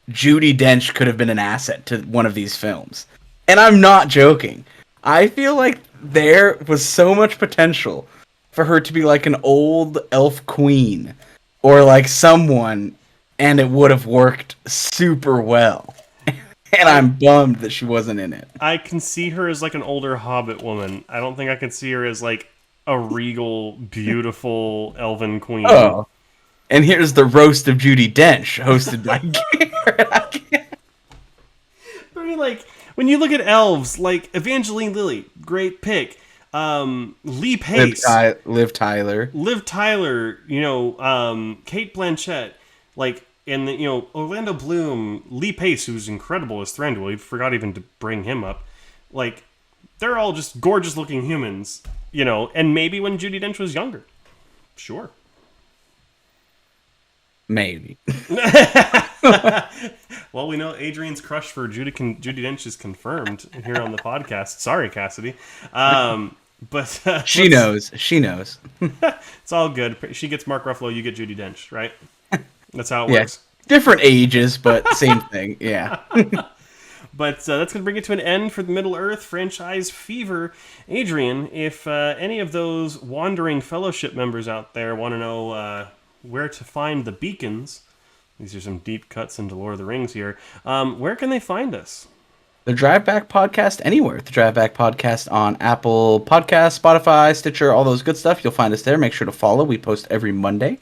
Judy Dench could have been an asset to one of these films. And I'm not joking. I feel like there was so much potential for her to be like an old elf queen or like someone, and it would have worked super well. And I'm bummed that she wasn't in it. I can see her as like an older Hobbit woman. I don't think I can see her as like a regal, beautiful elven queen. Oh. And here's the roast of Judy Dench, hosted by Garrett. I mean, like, when you look at elves, like Evangeline Lilly, great pick. Lee Pace, Liv Tyler, Kate Blanchett, like, and Orlando Bloom, Lee Pace, who's incredible as Thranduil. We forgot even to bring him up. Like, they're all just gorgeous looking humans, And maybe when Judi Dench was younger, sure. Maybe. Well, we know Adrian's crush for Judi Dench is confirmed here on the podcast. Sorry, Cassidy. But she knows. She knows. It's all good. She gets Mark Ruffalo, you get Judi Dench, right? That's how it works. Different ages, but same thing. Yeah. But that's going to bring it to an end for the Middle-earth franchise fever. Adrian, if any of those wandering Fellowship members out there want to know where to find the beacons, these are some deep cuts into Lord of the Rings here, where can they find us? The Drive Back Podcast anywhere. The Drive Back Podcast on Apple Podcasts, Spotify, Stitcher, all those good stuff. You'll find us there. Make sure to follow. We post every Monday.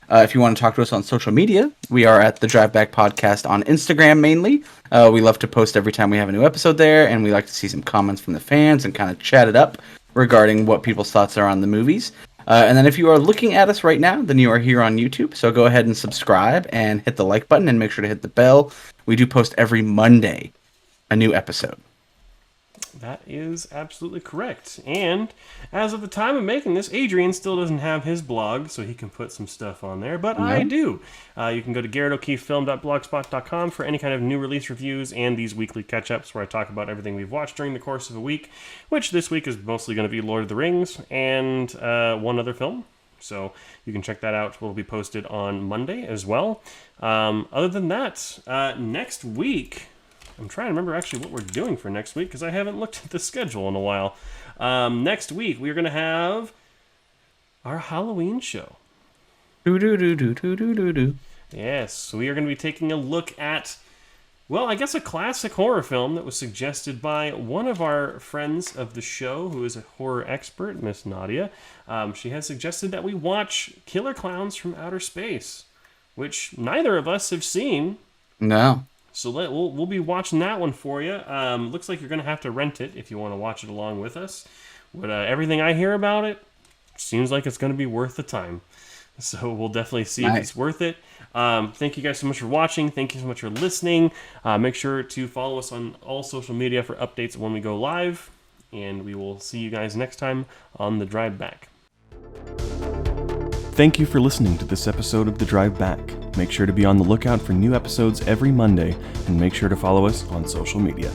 If you want to talk to us on social media, we are at the Drive Back Podcast on Instagram mainly. We love to post every time we have a new episode there, and we like to see some comments from the fans and kind of chat it up regarding what people's thoughts are on the movies. And then if you are looking at us right now, then you are here on YouTube. So go ahead and subscribe and hit the like button and make sure to hit the bell. We do post every Monday a new episode. That is absolutely correct. And as of the time of making this, Adrian still doesn't have his blog, so he can put some stuff on there, but I do. You can go to GarrettO'KeefeFilm.blogspot.com for any kind of new release reviews and these weekly catch-ups where I talk about everything we've watched during the course of a week, which this week is mostly going to be Lord of the Rings and one other film. So you can check that out. It will be posted on Monday as well. Other than that, next week... I'm trying to remember actually what we're doing for next week because I haven't looked at the schedule in a while. Next week, we're going to have our Halloween show. Yes, we are going to be taking a look at, well, I guess a classic horror film that was suggested by one of our friends of the show who is a horror expert, Miss Nadia. She has suggested that we watch Killer Clowns from Outer Space, which neither of us have seen. No. So we'll be watching that one for you. Looks like you're going to have to rent it if you want to watch it along with us. But everything I hear about it seems like it's going to be worth the time. So we'll definitely see if Nice. it's worth it. Thank you guys so much for watching. Thank you so much for listening. Make sure to follow us on all social media for updates when we go live. And we will see you guys next time on The Drive Back. Thank you for listening to this episode of The Drive Back. Make sure to be on the lookout for new episodes every Monday, and make sure to follow us on social media.